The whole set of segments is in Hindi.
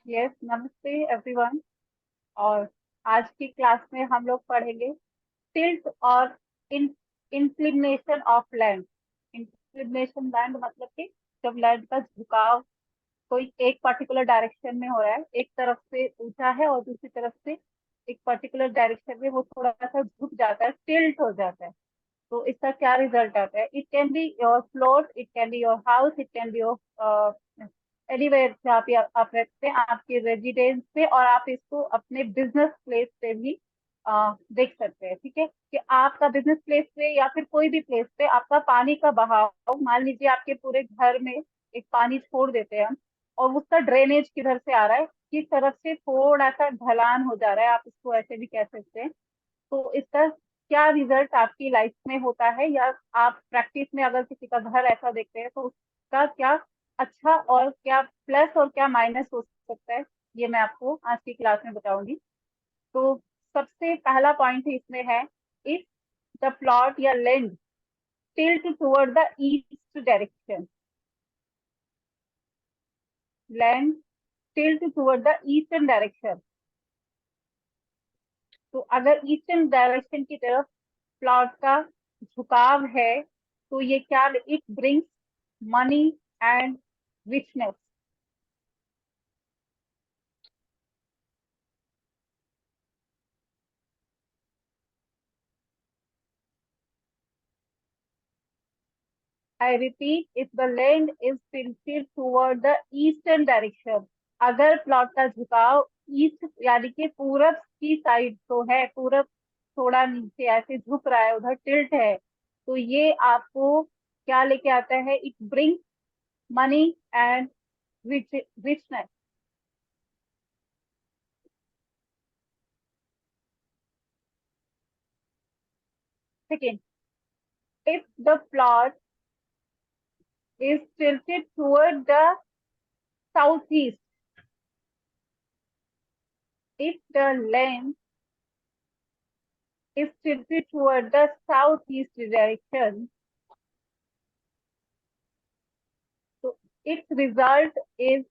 यस, नमस्ते एवरीवन। और आज की क्लास में हम लोग पढ़ेंगे टिल्ट और in inclination of land. Inclination land मतलब कि जब लैंड का झुकाव कोई एक पर्टिकुलर डायरेक्शन में हो रहा है, एक तरफ से ऊंचा है और दूसरी तरफ से एक पर्टिकुलर डायरेक्शन में वो थोड़ा सा झुक जाता है, टिल्ट हो जाता है। तो इसका क्या रिजल्ट आता है? It can be your floor, it can be your house, it can be your anywhere जहाँ पे आप रहते हैं, आपके रेजिडेंस पे, और आप इसको अपने बिजनेस प्लेस पे भी देख सकते हैं। ठीक है, कि आपका बिजनेस प्लेस पे या फिर कोई भी प्लेस पे आपका पानी का बहाव, मान लीजिए आपके पूरे घर में एक पानी छोड़ देते हैं हम, और उसका ड्रेनेज किधर से आ रहा है, किस तरफ से थोड़ा सा ढलान हो जा रहा है, आप इसको ऐसे भी कह सकते हैं। तो इसका क्या रिजल्ट आपकी लाइफ में होता है, या आप प्रैक्टिस में अगर किसी का घर ऐसा देखते हैं तो उसका क्या अच्छा और क्या प्लस और क्या माइनस हो सकता है, ये मैं आपको आज की क्लास में बताऊंगी। तो सबसे पहला पॉइंट इसमें है, इफ द प्लॉट या land tilt toward the east direction, land tilt toward the eastern direction. तो अगर ईस्टर्न डायरेक्शन की तरफ प्लॉट का झुकाव है, तो ये क्या, it brings money and richness. I repeat, if the land is tilted toward the eastern direction, अगर प्लॉट का झुकाव ईस्ट यानी कि पूरब की साइड तो है, पूरब थोड़ा नीचे ऐसे झुक रहा है, उधर टिल्ट है, तो ये आपको क्या लेके आता है? It brings money and richness. Second, if the plot is tilted toward the southeast, if the land is tilted toward the southeast direction, so its result is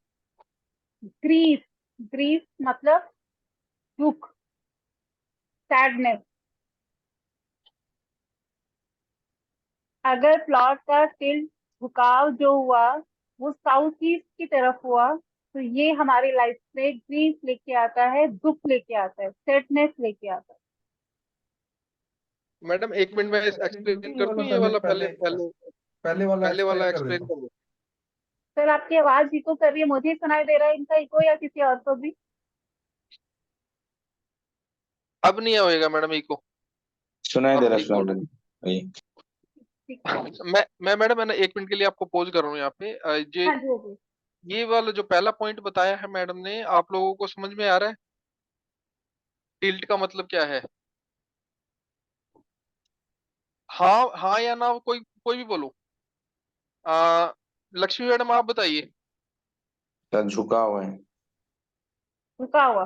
grief. grief मतलब दुख, सैडनेस। अगर प्लॉट का टिल्ट, झुकाव जो हुआ वो साउथ ईस्ट की तरफ हुआ, तो ये हमारी लाइफ में ग्रीफ लेके आता है, दुख लेके आता है, सैडनेस लेके आता है। मैडम एक मिनट में एक्सप्लेन ये कर वाला दूं, ये पहले वाला पहले पहले पहले पहले वाला पहले वाला एक्सप्लेन कर एक्सप्लेन देता हूँ। कर दूं। सर, आपकी आवाज इको कर रही है, मुझे ही सुनाई दे रहा है इनका इको, या किसी और को भी? अब नहीं होएगा मैडम इको। सुनाई दे अब रहा, इको सुनाई दे रहा। वही। ठीक है। मैं मैडम मैंने एक मिनट के लिए आपको पॉज कर रहा हूँ यहाँ पे। हाँ जी, हाँ जी। ये वाला जो पहला पॉइंट बताया है मैडम ने, आप लोगों को समझ में आ रहा है टिल्ट का मतलब क्या है? हाँ हाँ या ना, कोई कोई भी बोलो। आ, लक्ष्मी मैडम आप बताइए। सर झुका हुआ है। रुका हुआ।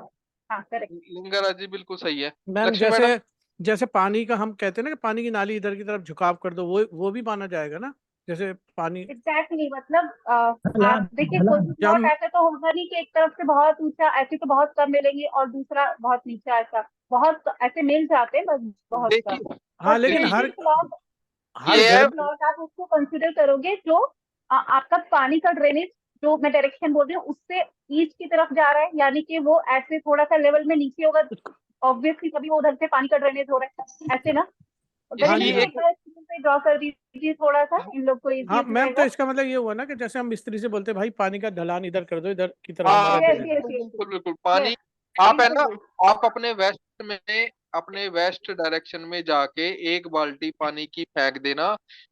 हाँ, करेक्ट। लिंगाराज जी बिल्कुल सही है। मैम लक्ष्मी जैसे मैडम, जैसे पानी का हम कहते हैं ना कि पानी की नाली इधर की तरफ झुकाव कर दो, वो भी माना जाएगा ना? जैसे पानी एग्जैक्टली, मतलब आप ढलान देखिए, कोई ढलान भी प्लॉट जम। ऐसा तो होगा नहीं कि एक तरफ से बहुत ऊंचा, ऐसे तो बहुत कम मिलेंगे, और दूसरा बहुत नीचा, ऐसा बहुत ऐसे मिल जाते हैं, बस बहुत कम। देखिए हाँ, और लेकिन टिल्टेड प्लॉट, हर ये है। टिल्टेड घर प्लॉट आप उसको कंसिडर करोगे जो आपका पानी का ड्रेनेज, जो मैं डायरेक्शन बोल रही हूँ, उससे ईस्ट की तरफ जा रहा है, यानी कि वो ऐसे थोड़ा सा लेवल में नीचे होगा, ऑब्वियसली तभी वो उधर से पानी का ड्रेनेज हो रहा है, ऐसे ना। गणेश इसकी जी, हाँ एक एक बार स्क्रीन पे ड्रॉ कर दीजिए थोड़ा सा, इन लोग को इजी हाँ मैम, तो रहेगा। इसका मतलब ये हुआ ना कि जैसे हम मिस्त्री से बोलते हैं भाई पानी का ढलान इधर कर दो, इधर की तरफ हाँ हमारा यस, ड्रेनेज है। यस, बिल्कुल यस, बिल्कुल बिल्कुल यस, पानी। आप है ना, बिल्कुल। आप अपने वेस्ट डायरेक्शन में जाके एक बाल्टी पानी की फेंक देना।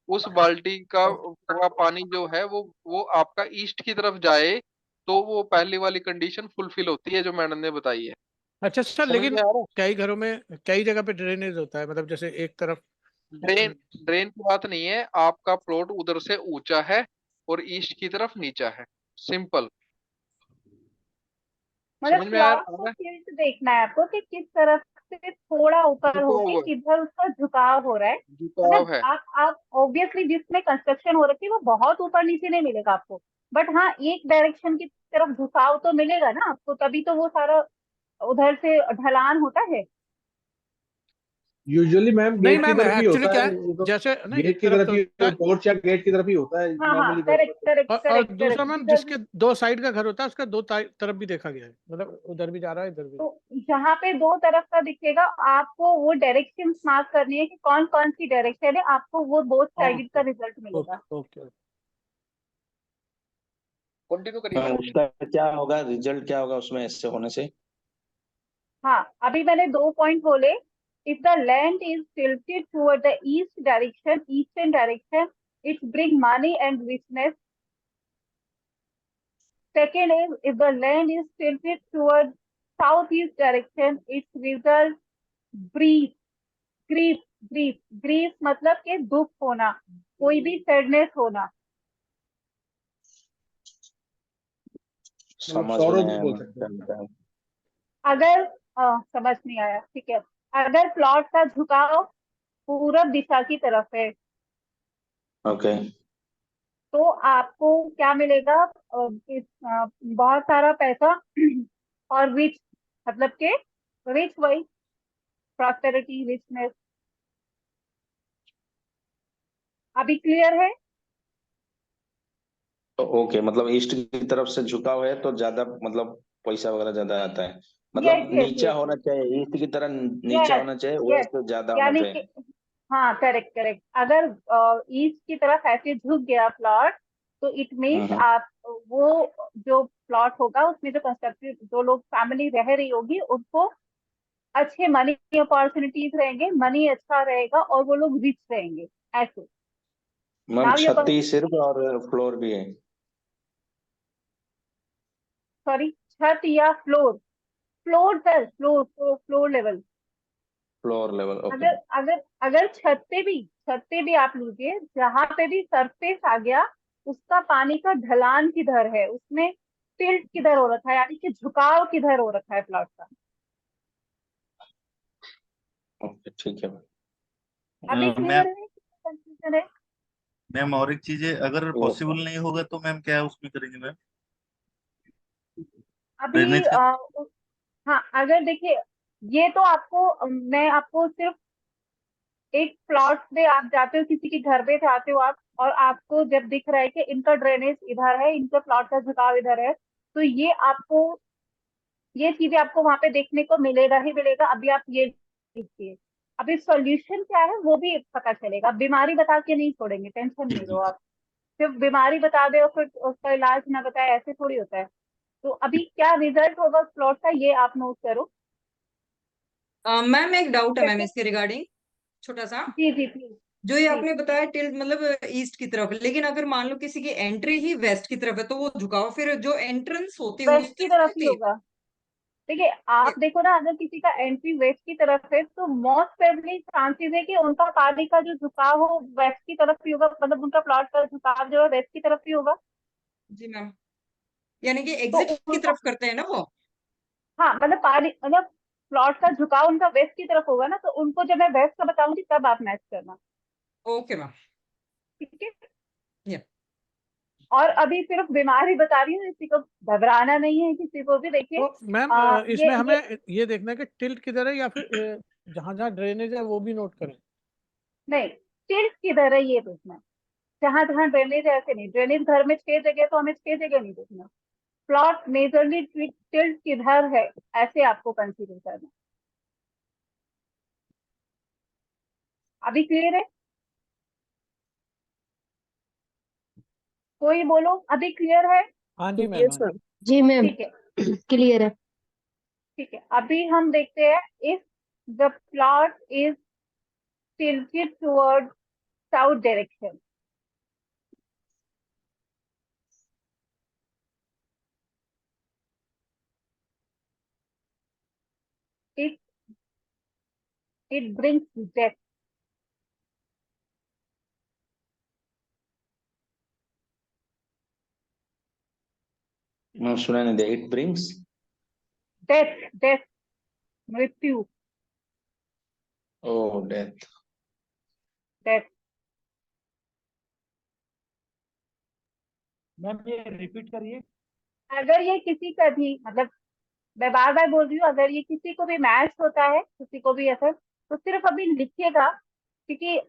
उस बाल्टी का पूरा पानी जो है वो आपका ईस्ट की तरफ जाए, तो वो पहली वाली कंडीशन फुलफिल होती है जो मैडम ने बताई है। अच्छा सर, समझ लेकिन में आ रहा कई घरों में कई जगह पे ड्रेनेज होता है, मतलब जैसे एक तरफ है? ड्रेन ड्रेन की बात नहीं है, आपका प्लॉट उधर से ऊंचा है और ईस्ट की तरफ नीचा है। सिंपल। मतलब समझ में आ प्लॉट रहा को है? टिल्ट देखना है आपको कि किस तरफ से थोड़ा ऊपर झुका होके हुआ है, इधर उसका झुकाव हो रहा है। झुकाव मतलब है। आप ऑब्वियसली जिसमें कंस्ट्रक्शन हो रखी है वो बहुत ऊपर नीचे नहीं मिलेगा आपको, बट हाँ एक डायरेक्शन की तरफ झुकाव तो मिलेगा ना आपको, तभी तो वो सारा उधर से ढलान होता है। यूजुअली मैम नहीं गेट की मैम, तरफ ही एक्चुअली होता क्या है, है, ये तो जैसे नहीं गेट एक की तरफ तरफ तो ही, होता है, पोर्च या गेट की तरफ ही होता है हाँ हाँ, नॉर्मली। करेक्ट करेक्ट और करेक्ट दूसरा करेक्ट, मैम जिधर जिसके दो साइड का घर होता है उसका दो तरफ भी देखा गया है, मतलब उधर भी जा रहा है इधर भी। तो जहाँ पे दो तरफ का दिखेगा आपको वो डायरेक्शन मार्क करनी है कि कौन कौन सी डायरेक्शन है, आपको वो बोथ साइड का ओके रिजल्ट मिलेगा। Okay okay. कंटिन्यू करिए मैम। उसका क्या होगा, रिजल्ट क्या होगा उसमें ऐसे होने से? हाँ अभी मैंने 2 पॉइंट बोले। If the land is tilted toward the east direction, eastern direction, it bring money and richness. Second is if the land is tilted toward southeast direction, it result grief, grief, grief, grief मतलब कि दुख होना, कोई भी सैडनेस होना। मतलब समझ सौरभ में बोल सकते हैं। चलता है। अगर समझ नहीं आया, ठीक है। अगर प्लॉट का झुकाव पूरब दिशा की तरफ है ओके। तो आपको क्या मिलेगा, बहुत सारा पैसा और रिच, मतलब के रिच वही प्रॉस्पेरिटी रिचनेस। अभी क्लियर है? तो ओके, मतलब ईस्ट की तरफ से झुकाव है तो ज्यादा, मतलब पैसा वगैरह ज्यादा आता है। यस मतलब यस नीचा यस होना चाहिए, ईस्ट की तरह नीचा यस होना चाहिए, यस, वेस्ट ज्यादा होना यानी कि चाहिए। हाँ करेक्ट करेक्ट, अगर ईस्ट की तरफ ऐसे झुक गया प्लॉट तो इट मीन्स हम्म। आप वो जो प्लॉट होगा उसमें जो कंस्ट्रक्टिव जो लोग फैमिली रह रही होगी उनको अच्छे मनी अपॉर्चुनिटीज रहेंगे, मनी अच्छा रहेगा और वो लोग रिच रहेंगे ऐसे। मैम नाउ योर छत ही क्वेश्चन। सिर्फ और फ्लोर भी है? सॉरी, छत या floor? Floor sir, floor floor level. Floor level, okay. अगर अगर अगर छत पे भी आप लीजिए, जहां पे भी सरफेस आ गया उसका पानी का ढलान किधर है, उसमें टिल्ट किधर हो रखा है, यानी कि झुकाव किधर हो रखा है प्लॉट का। ओके ठीक है। अभी मैम, क्लियर है कि कंफ्यूजन है? मैम और एक चीज है, अगर यस पॉसिबल नहीं होगा तो मैम क्या उसमें करेंगे मैम? अभी ड्रेनेज का। हाँ अगर देखिए, ये तो आपको मैं आपको सिर्फ एक प्लॉट पे आप जाते हो, किसी के घर पे जाते हो आप, और आपको जब दिख रहा है कि इनका ड्रेनेज इधर है, इनका प्लॉट का झुकाव इधर है, तो ये चीजें आपको वहां पे देखने को मिलेगा ही मिलेगा। अभी आप ये देखिए, अभी सॉल्यूशन क्या है वो भी पता चलेगा। बीमारी बता के नहीं छोड़ेंगे, टेंशन नहीं लो आप। सिर्फ बीमारी बता दे और फिर उसका इलाज ना बताए, ऐसे थोड़ी होता है। तो अभी क्या रिजल्ट होगा प्लॉट का ये आप नोट करो। मैम एक डाउट है मैम जैसे इसके रिगार्डिंग, छोटा सा। जी जी प्लीज जो ये प्लीज। आपने बताया टिल्ट मतलब ईस्ट की तरफ है, लेकिन अगर मान लो किसी की एंट्री ही वेस्ट की तरफ है तो वो झुकाव फिर जो एंट्रेंस होती है वेस्ट उस की तरफ तरफ ही होती होगा। देखिए आप देखो ना, अगर किसी का एंट्री वेस्ट की तरफ है तो मोस्ट प्रोबेबली चांसेस है कि उनका पानी का जो झुकाव हो वेस्ट की तरफ ही होगा, मतलब उनका प्लॉट का झुकाव जो है वेस्ट की तरफ ही होगा। जी मैम, यानी कि तो एग्जिट की उनको तरफ करते हैं ना वो। हाँ मतलब पानी मतलब प्लॉट का झुकाव उनका वेस्ट की तरफ होगा ना, तो उनको जब मैं वेस्ट का बताऊंगी तब आप मैच करना। Okay ma'am. ठीक है। या और अभी सिर्फ बीमारी बता रही हूँ, किसी को घबराना नहीं है, किसी को भी। देखिए तो मैम ये इसमें हमें ये देखना है कि टिल्ट किधर है, या फिर जहां जहां ड्रेनेज है वो भी नोट करें। नहीं, टिल्ट किधर है ये देखना है। जहां जहां ड्रेनेज है ऐसे नहीं, ड्रेनेज घर में 6 जगह तो हमें 6 जगह नहीं देखना। प्लॉट मेजरली टिल्ट किधर है ऐसे आपको कंसीडर करना। अभी क्लियर है? कोई बोलो, अभी क्लियर है? हाँ जी मैम, यस हाँ मैम। जी मैम, ठीक है। क्लियर है। ठीक है, अभी हम देखते हैं if the plot is tilted towards south direction, it it brings death. मैं सुना नहीं दिया, इट ब्रिंग्स Death, death, मृत्यु। Oh death. डेथ। मैम ये रिपीट करिए। अगर ये किसी का भी मतलब, मैं बार बार बोल रही हूँ, अगर ये किसी को भी मैच होता है, किसी को भी ऐसा, तो सिर्फ अभी लिखिएगा, क्योंकि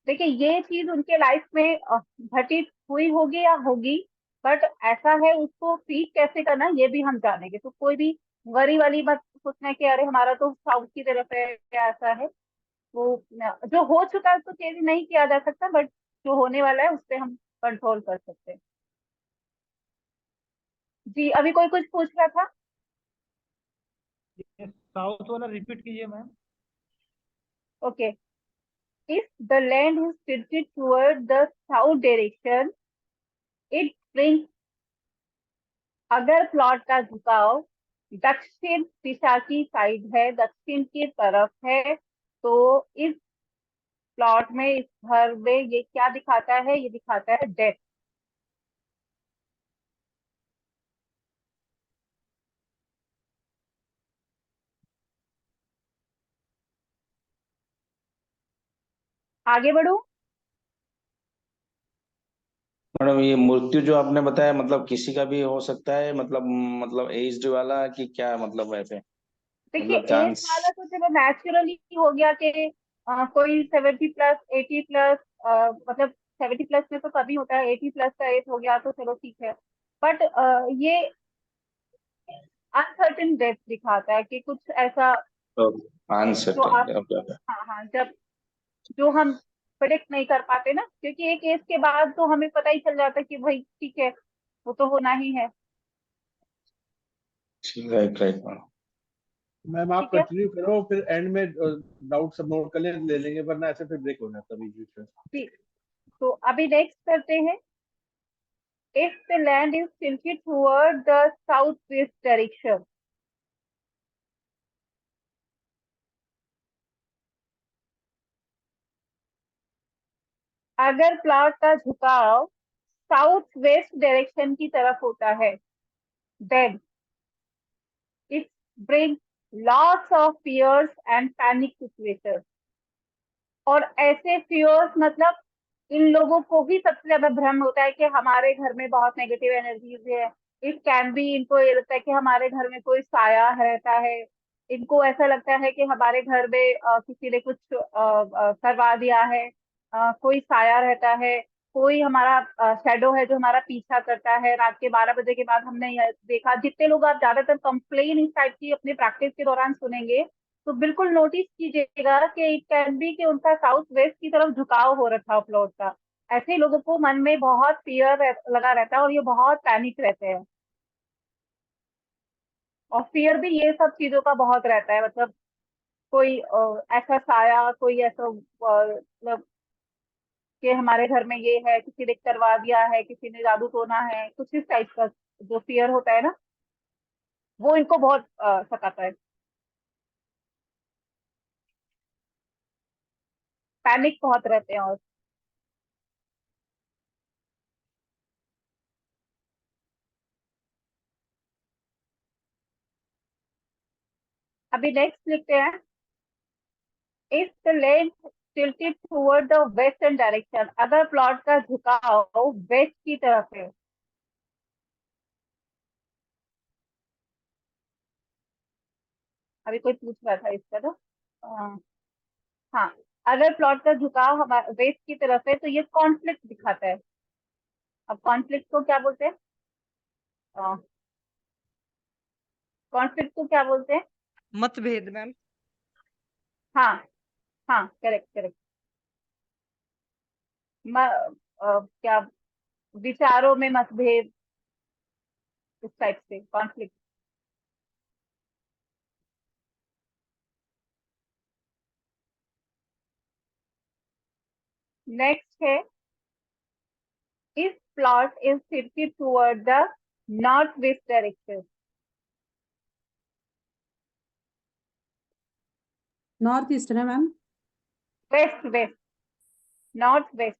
देखिए ये चीज उनके लाइफ में घटित हुई होगी या होगी, बट ऐसा है, उसको ठीक कैसे करना ये भी हम जानेंगे। तो कोई भी वरी वाली मत सोचना कि अरे हमारा तो साउथ की तरफ है या ऐसा है। वो जो हो चुका है उसको चेंज नहीं किया जा सकता, बट जो होने वाला है उस पर हम कंट्रोल कर सकते हैं। जी, अभी कोई कुछ पूछ रहा था? ये साउथ वाला रिपीट कीजिए ma'am. Okay. If the land is tilted toward the south direction, it brings, अगर प्लॉट का झुकाव दक्षिण दिशा की साइड है, दक्षिण की तरफ है, तो इस प्लॉट में, इस घर में ये क्या दिखाता है? ये दिखाता है डेथ। आगे बढ़ू? मैडम ये मृत्यु जो आपने बताया मतलब किसी का भी हो सकता है, मतलब एज वाला कि क्या मतलब ऐसे देखिए मतलब एज चांस। वाला तो चलो नेचुरली हो गया कि कोई 70+, 80+, मतलब 70+ में तो कभी होता है, 80+ का एज हो गया तो चलो ठीक है। बट ये अनसर्टेन डेथ दिखाता है कि कुछ ऐसा जो आंसर। आप, हाँ हाँ, जब जो हम प्रिडिक्ट नहीं कर पाते ना, क्योंकि एक एज के बाद तो हमें पता ही चल जाता है कि भाई ठीक है, वो तो होना ही है। Right right madam. मैम आप ठीक है, कंटिन्यू करो, फिर एंड में डाउट सब नोट कर ले लेंगे, वरना ऐसे फिर ब्रेक हो जाता है बीच बीच में। ठीक। तो अभी नेक्स्ट करते हैं। If the land is tilted toward the southwest direction, अगर प्लॉट का झुकाव साउथ वेस्ट डायरेक्शन की तरफ होता है, then it bring lots of fears and panic situation. और ऐसे फियर्स मतलब इन लोगों को ही सबसे ज्यादा भ्रम होता है कि हमारे घर में बहुत नेगेटिव एनर्जीज है। इट कैन बी, इनको ये लगता है कि हमारे घर में कोई साया रहता है। इनको ऐसा लगता है कि हमारे घर में किसी ने कुछ करवा दिया है, कोई साया रहता है, कोई हमारा शेडो है जो हमारा पीछा करता है। रात के 12 बजे के बाद हमने यह देखा, जितने लोग आप ज्यादातर कंप्लेन इस टाइप की अपने प्रैक्टिस के दौरान सुनेंगे, तो बिल्कुल नोटिस कीजिएगा कि इट कैन बी कि उनका साउथ वेस्ट की तरफ झुकाव हो रखा है प्लॉट का। ऐसे ही लोगों को मन में बहुत फियर लगा रहता है और ये बहुत पैनिक रहते हैं। और फियर भी ये सब चीजों का बहुत रहता है, मतलब कोई ऐसा साया, कोई ऐसा मतलब कि हमारे घर में ये है, किसी ने करवा दिया है, किसी ने जादू टोना है, कुछ इस टाइप का जो फियर होता है ना, वो इनको बहुत सताता है। पैनिक बहुत रहते हैं। और अभी नेक्स्ट लिखते हैं। If the land tilted toward the western direction, अगर प्लॉट का झुकाव वेस्ट की तरफ है, अभी कोई पूछ रहा था इसका तो हाँ, अगर प्लॉट का झुकाव हमारे वेस्ट की तरफ है तो ये कॉन्फ्लिक्ट दिखाता है। अब कॉन्फ्लिक्ट को क्या बोलते हैं? कॉन्फ्लिक्ट को क्या बोलते हैं? मतभेद मैम। हाँ हाँ, करेक्ट करेक्ट। क्या, विचारों में मतभेद, इस टाइप से कॉन्फ्लिक्ट। नेक्स्ट है, if plot is tilted toward the north west direction, north east है ma'am. West west, north west,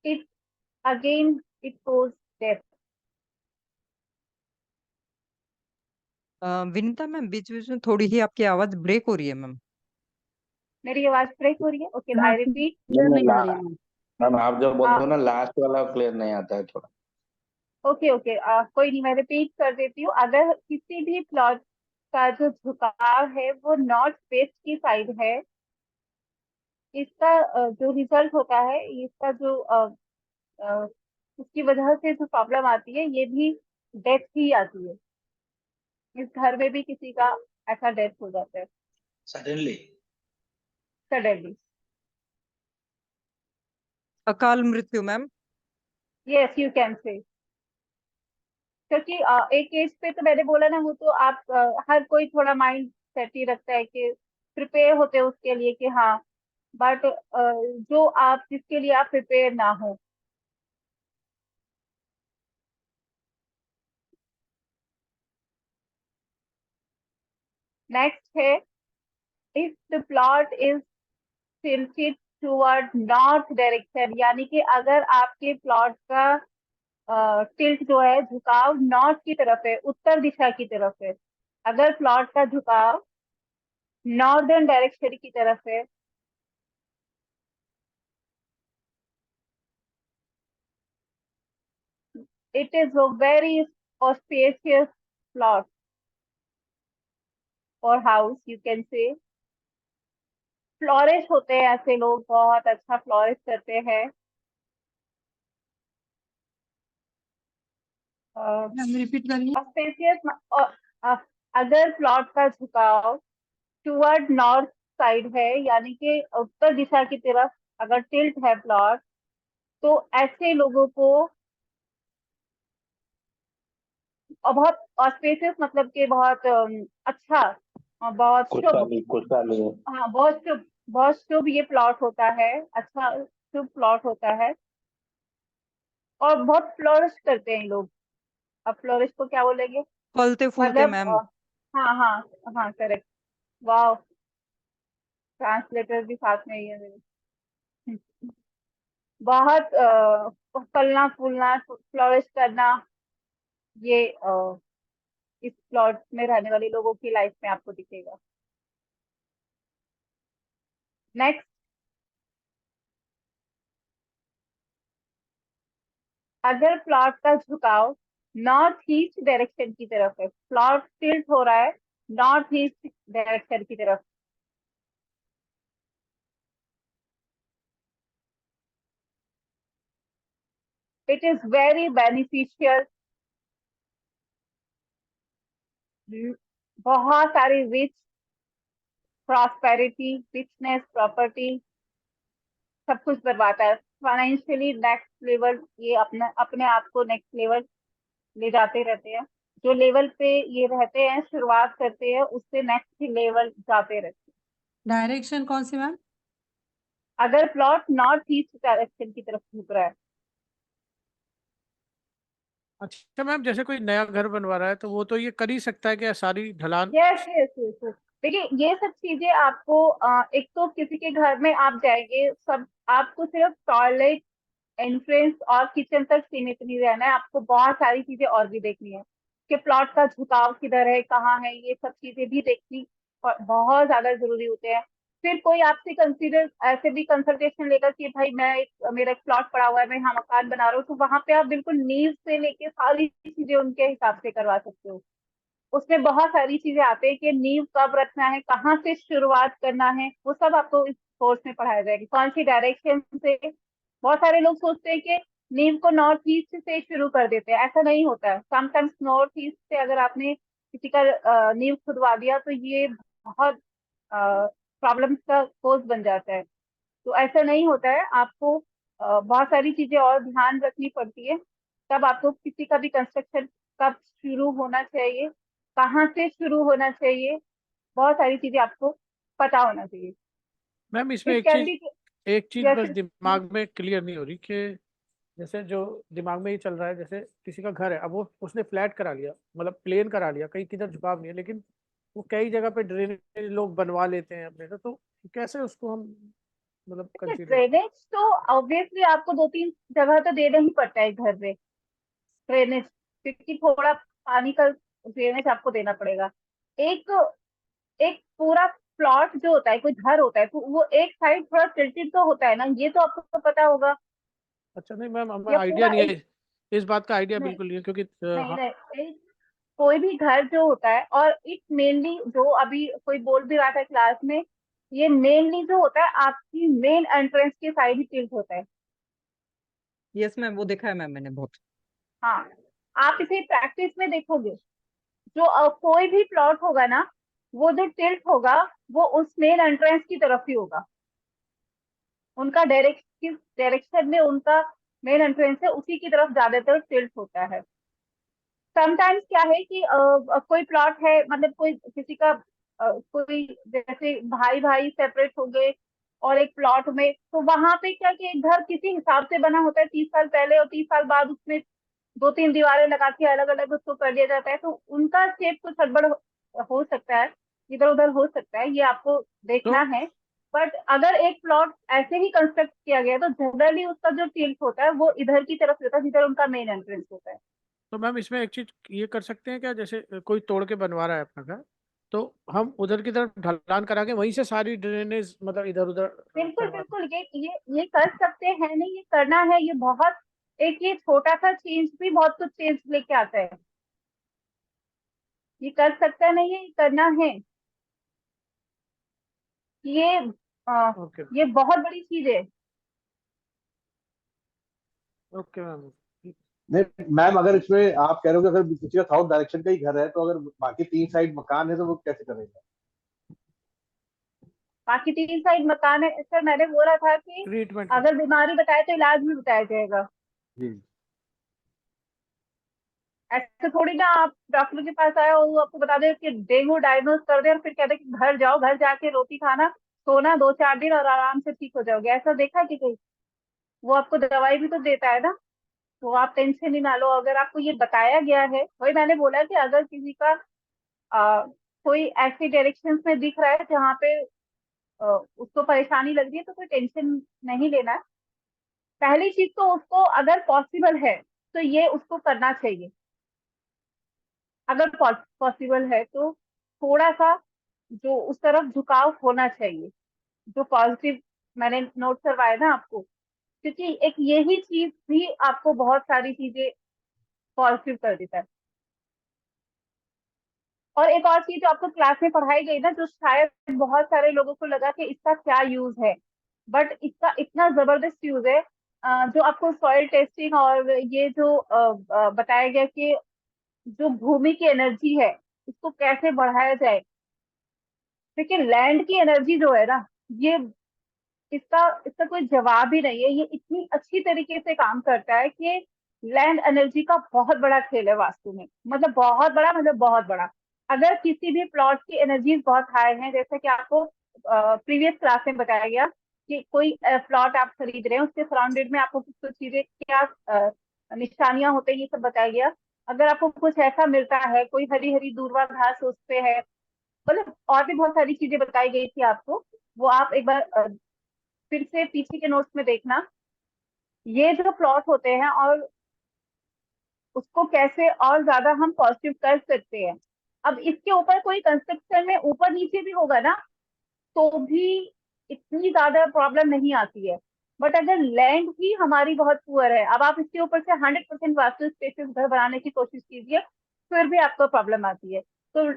it again it goes death. Vinita ma'am, बीच बीच में थोड़ी ही आपकी आवाज ब्रेक हो रही है मैम। मेरी आवाज ब्रेक हो रही है? Okay, I repeat. क्लियर नहीं आ रही है मैम। मैम आप जब बोलते हो ना लास्ट वाला क्लियर नहीं आता है थोड़ा। ओके ओके, कोई नहीं, मैं रिपीट कर देती हूँ। अगर किसी भी प्लॉट का जो झुकाव है वो नॉर्थ वेस्ट की साइड है, इसका जो रिजल्ट होता है, इसका जो अ, इसकी वजह से जो प्रॉब्लम आती है, ये भी डेथ ही आती है। इस घर में भी किसी का ऐसा डेथ हो जाता है सडनली। सडनली। अकाल मृत्यु ma'am. Yes, you can say. क्योंकि एक एज पे तो मैंने बोला ना, वो तो आप हर कोई थोड़ा माइंड सेट ही रखता है कि प्रिपेयर होते हैं उसके लिए कि हाँ, बट जो आप जिसके लिए आप प्रिपेयर ना हो। नेक्स्ट है, if the plot is tilted toward north direction, यानी कि अगर आपके प्लॉट का टिल्ट जो है, झुकाव नॉर्थ की तरफ है, उत्तर दिशा की तरफ है। अगर प्लॉट का झुकाव नॉर्दर्न डायरेक्शन की तरफ है, it is a very auspicious plot or house, you can say। Flourish होते हैं ऐसे लोग, बहुत अच्छा फ्लोरिश करते हैं। मैम रिपीट करिए। ऑस्पेशियस, अगर प्लॉट का झुकाव टुवर्ड नॉर्थ साइड है, यानी कि उत्तर दिशा की तरफ अगर टिल्ट है प्लॉट, तो ऐसे लोगों को, और बहुत ऑस्पेशियस मतलब कि बहुत अच्छा और बहुत शुभ। खुशहाली। हाँ, बहुत शुभ ये प्लॉट होता है, अच्छा शुभ प्लॉट होता है, और बहुत फ्लोरिश करते हैं लोग। अब फ्लोरिश को क्या बोलेंगे? फलते फूलते मतलब मैम। हाँ हाँ हाँ, करेक्ट। वाह, ट्रांसलेटर भी साथ में ही है मेरे। बहुत फलना फूलना, फ्लोरिश करना, ये इस प्लॉट में रहने वाले लोगों की लाइफ में आपको दिखेगा। नेक्स्ट, अगर प्लॉट का झुकाव नॉर्थ ईस्ट डायरेक्शन की तरफ है, प्लॉट टिल्ट हो रहा है नॉर्थ ईस्ट डायरेक्शन की तरफ, इट इज वेरी बेनिफिशियल। बहुत सारी रिच, प्रॉस्पेरिटी, रिचनेस, प्रॉपर्टी, सब कुछ बर्बाद है। फाइनेंशियली नेक्स्ट लेवल, ये अपने अपने आप को नेक्स्ट लेवल ले जाते रहते हैं। जो लेवल पे ये रहते हैं, शुरुआत करते हैं, उससे नेक्स्ट लेवल जाते रहते हैं। डायरेक्शन कौन सी मैम? अगर प्लॉट नॉर्थ ईस्ट डायरेक्शन की तरफ झुक रहा है। अच्छा मैम, जैसे कोई नया घर बनवा रहा है तो वो तो ये कर ही सकता है कि सारी ढलान। यस यस यस, देखिए ये सब चीजें आपको एक तो किसी के घर में आप जाएंगे, सब आपको सिर्फ टॉयलेट, एंट्रेंस और किचन तक सीमित नहीं रहना है, आपको बहुत सारी चीजें और भी देखनी है कि प्लॉट का झुकाव किधर है, कहाँ है, ये सब चीजें भी देखनी बहुत ज्यादा जरूरी होते हैं। फिर कोई आपसे कंसीडर ऐसे भी कंसल्टेशन लेगा कि भाई मेरा एक प्लॉट पड़ा हुआ है, मैं यहाँ मकान बना रहा हूँ, तो वहां पे आप बिल्कुल नींव से लेके सारी चीजें उनके हिसाब से करवा सकते हो। उसमें बहुत सारी चीजें आते हैं कि नींव कब रखना है, कहाँ से शुरुआत करना है, वो सब आपको इस कोर्स में पढ़ाया जाएगा, कौन सी डायरेक्शन से। बहुत सारे लोग सोचते हैं कि नींव को नॉर्थ ईस्ट से शुरू कर देते हैं, ऐसा नहीं होता है। समटाइम्स नॉर्थ ईस्ट से अगर आपने किसी का नींव खुदवा दिया तो ये बहुत प्रॉब्लम्स का कोज बन जाता है। तो ऐसा नहीं होता है, आपको बहुत सारी चीजें और ध्यान रखनी पड़ती है। तब आपको किसी का भी कंस्ट्रक्शन कब शुरू होना चाहिए, कहाँ से शुरू होना चाहिए, बहुत सारी चीजें आपको पता होना चाहिए। मैम इसमें इट कैन बी, एक चीज बस जैसे दिमाग में क्लियर नहीं हो रही कि जैसे जो दिमाग में ये चल रहा है, जैसे किसी का घर है, अब वो उसने फ्लैट करा लिया, मतलब प्लेन करा लिया, कहीं किधर झुकाव नहीं है, लेकिन वो कई जगह पे ड्रेनेज लोग बनवा लेते हैं अपने तो कैसे उसको हम मतलब कंसीडर। ड्रेनेज तो ऑब्वियसली आपको 2-3 जगह तो देना ही पड़ता है घर में। ड्रेनेज, क्योंकि थोड़ा पानी का ड्रेनेज आपको देना पड़ेगा। एक एक पूरा प्लॉट जो होता है, कोई घर होता है, तो वो एक साइड थोड़ा टिल्टेड तो होता है ना, ये तो आपको पता होगा। अच्छा नहीं मैम, हमें या आइडिया पूरा नहीं एक, है, इस बात का आइडिया नहीं बिल्कुल नहीं है, क्योंकि नहीं हाँ। नहीं, कोई भी घर जो होता है, और इट मेनली जो अभी कोई बोल भी रहा था क्लास में, ये मेनली जो होता है आपकी मेन एंट्रेंस के साइड ही टिल्ट होता है। यस मैम, वो देखा है मैम मैंने बहुत। हाँ, आप इसे प्रैक्टिस में देखोगे, जो कोई भी प्लॉट होगा ना, वो जो टिल्ट होगा वो उस मेन एंट्रेंस की तरफ ही होगा। उनका डायरेक्शन में उनका मेन एंट्रेंस है, उसी की तरफ ज्यादातर टिल्ट होता है। समटाइम्स क्या है कि कोई प्लॉट है, मतलब कोई किसी का कोई जैसे भाई भाई सेपरेट हो गए और एक प्लॉट में, तो वहां पे क्या कि एक घर किसी हिसाब से बना होता है 30 साल पहले, और 30 साल बाद उसमें 2-3 दीवारें लगा के अलग अलग उसको कर दिया जाता है, तो उनका शेप कुछ गड़बड़ हो सकता है, इधर उधर हो सकता है, ये आपको देखना तो है। बट अगर एक प्लॉट ऐसे ही कंस्ट्रक्ट किया गया है, तो जनरली उसका जो टिल्ट होता है वो इधर की तरफ होता है, जिधर उनका मेन एंट्रेंस होता है। तो मैम इसमें एक चीज ये कर सकते हैं क्या, जैसे कोई तोड़ के बनवा रहा है अपना घर, तो हम उधर की तरफ ढलान करा के वहीं से सारी ड्रेनेज मतलब इधर उधर बिल्कुल करवा दें। बिल्कुल, ये कर सकते हैं, नहीं ये करना है, ये बहुत एक ये छोटा सा चेंज भी बहुत कुछ चेंज लेके आता है। ये कर सकता है, नहीं ये करना है, ये आ, ओके ये बहुत बड़ी चीज है। Okay ma'am. नहीं मैम, अगर इसमें आप कह रहे हो कि अगर किसी का साउथ डायरेक्शन का ही घर है, तो अगर बाकी 3 साइड मकान है तो वो कैसे करेगा? बाकी 3 साइड मकान है सर, मैंने बोला था कि ट्रीटमेंट अगर बीमारी बताए तो इलाज भी बताया जाएगा। जी। ऐसे थोड़ी ना आप डॉक्टर के पास आए और वो आपको बता दे कि डेंगू डायग्नोज कर दे और फिर कहते कि घर जाओ, घर जाके रोटी खाना, सोना 2-4 दिन और आराम से ठीक हो जाओगे, ऐसा देखा कि कहीं? वो आपको दवाई भी तो देता है ना, तो आप टेंशन ही ना लो। अगर आपको ये बताया गया है, वही मैंने बोला कि अगर किसी का आ, कोई ऐसी डायरेक्शन में दिख रहा है जहाँ पे उसको परेशानी लग रही है, तो कोई टेंशन नहीं लेना है। पहली चीज तो उसको अगर पॉसिबल है तो ये उसको करना चाहिए। अगर पॉसिबल है तो थोड़ा सा जो उस तरफ झुकाव होना चाहिए, जो पॉजिटिव मैंने नोट करवाया ना आपको, क्योंकि एक यही चीज भी आपको बहुत सारी चीजें पॉजिटिव कर देता है। और एक और चीज जो आपको क्लास में पढ़ाई गई ना, जो शायद बहुत सारे लोगों को लगा कि इसका क्या यूज है, बट इसका इतना जबरदस्त यूज है। जो आपको सॉइल टेस्टिंग और ये जो बताया गया कि जो भूमि की एनर्जी है इसको कैसे बढ़ाया जाए। देखिए लैंड की एनर्जी जो है ना, ये इसका इसका कोई जवाब ही नहीं है, ये इतनी अच्छी तरीके से काम करता है कि लैंड एनर्जी का बहुत बड़ा खेल है वास्तु में, मतलब बहुत बड़ा, मतलब बहुत बड़ा। अगर किसी भी प्लॉट की एनर्जीज बहुत हाई हैं, जैसे कि आपको प्रीवियस क्लास में बताया गया कि कोई प्लॉट आप खरीद रहे हैं, उसके सराउंडेड में आपको कुछ कुछ चीजें क्या निशानियां होते हैं, ये सब बताया गया। अगर आपको कुछ ऐसा मिलता है, कोई हरी हरी दूर्वा घास उस पे है, मतलब और भी बहुत सारी चीजें बताई गई थी आपको, वो आप एक बार फिर से पीछे के नोट्स में देखना। ये जो प्लॉट होते हैं और उसको कैसे और ज्यादा हम पॉजिटिव कर सकते हैं। अब इसके ऊपर कोई कंस्ट्रक्शन में ऊपर नीचे भी होगा ना, तो भी इतनी ज्यादा प्रॉब्लम नहीं आती है। बट अगर लैंड ही हमारी बहुत पुअर है, अब आप इसके ऊपर से 100% वास्तु स्पेसिस घर बनाने की कोशिश कीजिए, फिर भी आपको प्रॉब्लम आती है। तो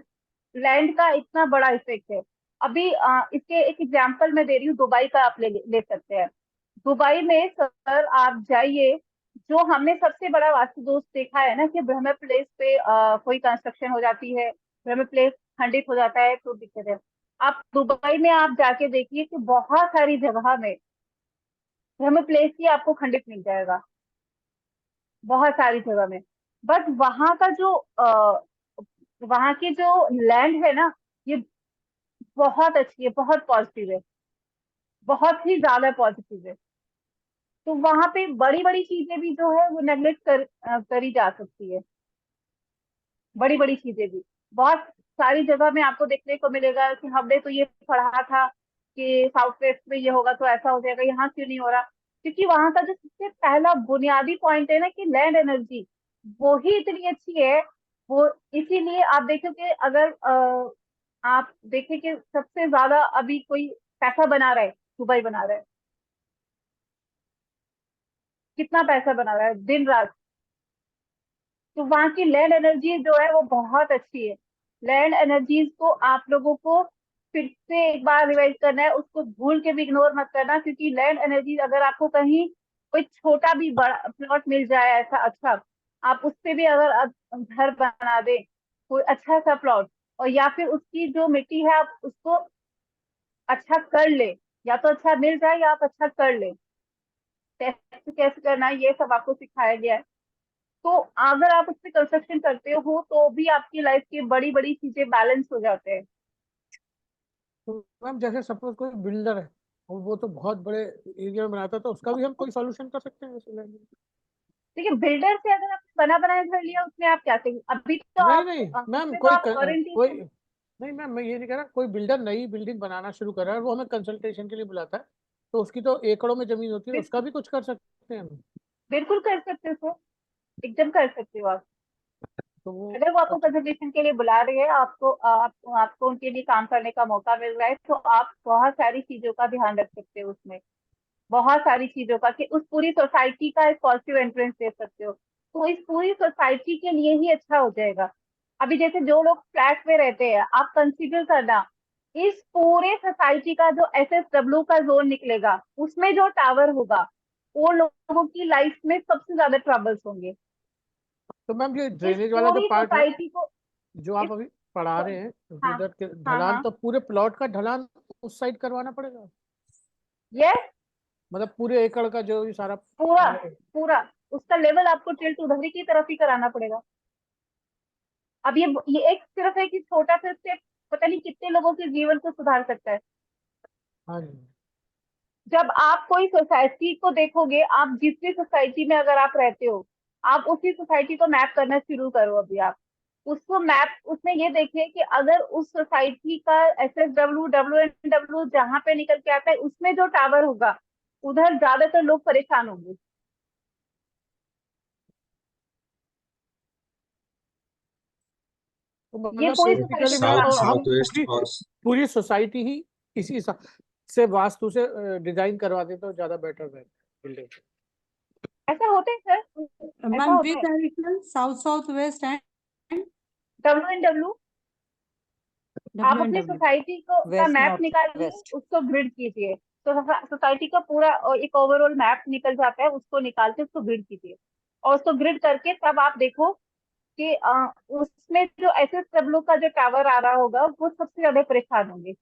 लैंड का इतना बड़ा इफेक्ट है। अभी इसके एक एग्जांपल मैं दे रही हूँ, दुबई का आप ले सकते हैं। दुबई में सर आप जाइए, जो हमने सबसे बड़ा वास्तु दोष देखा है ना कि ब्रह्म प्लेस पे कोई कंस्ट्रक्शन हो जाती है, ब्रह्म प्लेस खंडित हो जाता है तो दिक्कत है। आप दुबई में आप जाके देखिए कि बहुत सारी जगह में ब्रह्म प्लेस ही आपको खंडित मिल जाएगा, बहुत सारी जगह में। बट वहां का जो वहां की जो लैंड है ना, ये बहुत अच्छी है, बहुत पॉजिटिव है, बहुत ही ज्यादा पॉजिटिव है। तो वहां पे बड़ी बड़ी चीजें भी जो है वो नेग्लेक्ट करी जा सकती है। बड़ी बड़ी चीजें भी बहुत सारी जगह में आपको देखने को मिलेगा कि हमने तो ये पढ़ा था कि साउथ वेस्ट में ये होगा तो ऐसा हो जाएगा, यहाँ क्यों नहीं हो रहा? क्योंकि वहां का जो सबसे पहला बुनियादी पॉइंट है ना कि लैंड एनर्जी, वो ही इतनी अच्छी है। वो इसीलिए आप देखोगे, अगर आप देखें कि सबसे ज्यादा अभी कोई पैसा बना रहा है, दुबई बना रहा है, कितना पैसा बना रहा है दिन रात। तो वहाँ की लैंड एनर्जी जो है वो बहुत अच्छी है। लैंड एनर्जीज को आप लोगों को फिर से एक बार रिवाइज करना है, उसको भूल के भी इग्नोर मत करना, क्योंकि लैंड एनर्जी अगर आपको कहीं कोई छोटा भी बड़ा प्लॉट मिल जाए ऐसा अच्छा, आप उससे भी अगर घर बना दे, कोई अच्छा सा प्लॉट, और या फिर उसकी जो मिट्टी है आप उसको अच्छा कर ले, या तो अच्छा मिल जाए या आप अच्छा कर ले, टेस्ट कैसे करना है ये सब आपको सिखाया गया है। तो अगर आप उस पर कंस्ट्रक्शन करते हो तो भी आपकी लाइफ की बड़ी बड़ी चीजें बैलेंस हो जाते हैं। तो मैम जैसे सपोज कोई बिल्डर है और वो तो बहुत बड़े एरिया में बनाता है, तो उसका भी हम कोई सॉल्यूशन कर सकते हैं वैसे land में? देखिए, बिल्डर से अगर आपने बना बनाया घर लिया, उसमें आप क्या करेंगे, अभी तो नहीं आप नहीं मैम उसमें तो कोई आप वारंटी कोई नहीं मैम, मैं ये नहीं कह रहा, कोई बिल्डर नई बिल्डिंग बनाना शुरू कर रहा है और वो हमें कंसल्टेशन के लिए बुलाता है, तो उसकी तो एकड़ों में जमीन होती है, उसका भी कुछ कर सकते हैं हम। बिल्कुल कर सकते हो सर, एकदम कर सकते हो आप। तो वो अगर वो आपको कंसल्टेशन के लिए बुला रहे हैं, आपको उनके लिए काम करने का मौका मिल रहा है, तो आप बहुत सारी चीजों का ध्यान रख सकते हो उसमें, बहुत सारी चीजों का, कि उस पूरी सोसाइटी का एक पॉजिटिव एंट्रेंस दे सकते हो, तो इस पूरी सोसाइटी के लिए ही अच्छा हो जाएगा। अभी जैसे जो लोग फ्लैट में रहते हैं, आप कंसीडर करना, इस पूरे सोसाइटी का जो SSW का जोन निकलेगा, उसमें जो टावर होगा, वो लोगों की लाइफ में सबसे ज्यादा ट्रबल्स होंगे। तो मैम ये इस ड्रेनेज वाला जो पूरी पार्ट है सोसाइटी को जो इस आप अभी पढ़ा रहे हैं हाँ उधर के हाँ ढलान, हाँ तो पूरे प्लॉट का ढलान उस साइड करवाना पड़ेगा, यस, मतलब पूरे एकड़ का जो ये सारा पूरा है। पूरा उसका लेवल आपको टिल्ट उधर की तरफ ही कराना पड़ेगा। अब ये एक सिर्फ है कि छोटा सा स्टेप पता नहीं कितने लोगों के जीवन को सुधार सकता है। हाँ जी। जब आप कोई सोसाइटी को देखोगे, आप जिस भी सोसाइटी में अगर आप रहते हो, आप उसी सोसाइटी को मैप करना शुरू करो। अभी आप उसको मैप, उसमें ये देखिए कि अगर उस सोसाइटी का SSW WNW जहाँ पे निकल के आता है, उसमें जो टावर होगा, उधर ज्यादातर लोग परेशान होंगे। तो ये मतलब पूरी बेसिकली सोसाइटी मैम परेशान हम होगी। पूरी सोसाइटी ही इसी से वास्तु से डिजाइन करवा दे तो ज्यादा बेटर है बिल्डिंग। ऐसा होता है सर, ऐसा मैम होता विथ है। Direction south south waste and WNW, आप डब्ल्यू एंड अपनी डब्ल्यू सोसाइटी को का वेस्ट मैप नॉर्थ निकालिए, वेस्ट। उसको ग्रिड कीजिए, तो सोसाइटी का पूरा एक ओवरऑल मैप निकल जाता है, उसको निकाल के उसको ग्रिड कीजिए, और उसको ग्रिड करके तब आप देखो कि उसमें जो SSW का जो टावर आ रहा होगा, वो सबसे ज्यादा परेशान होंगे।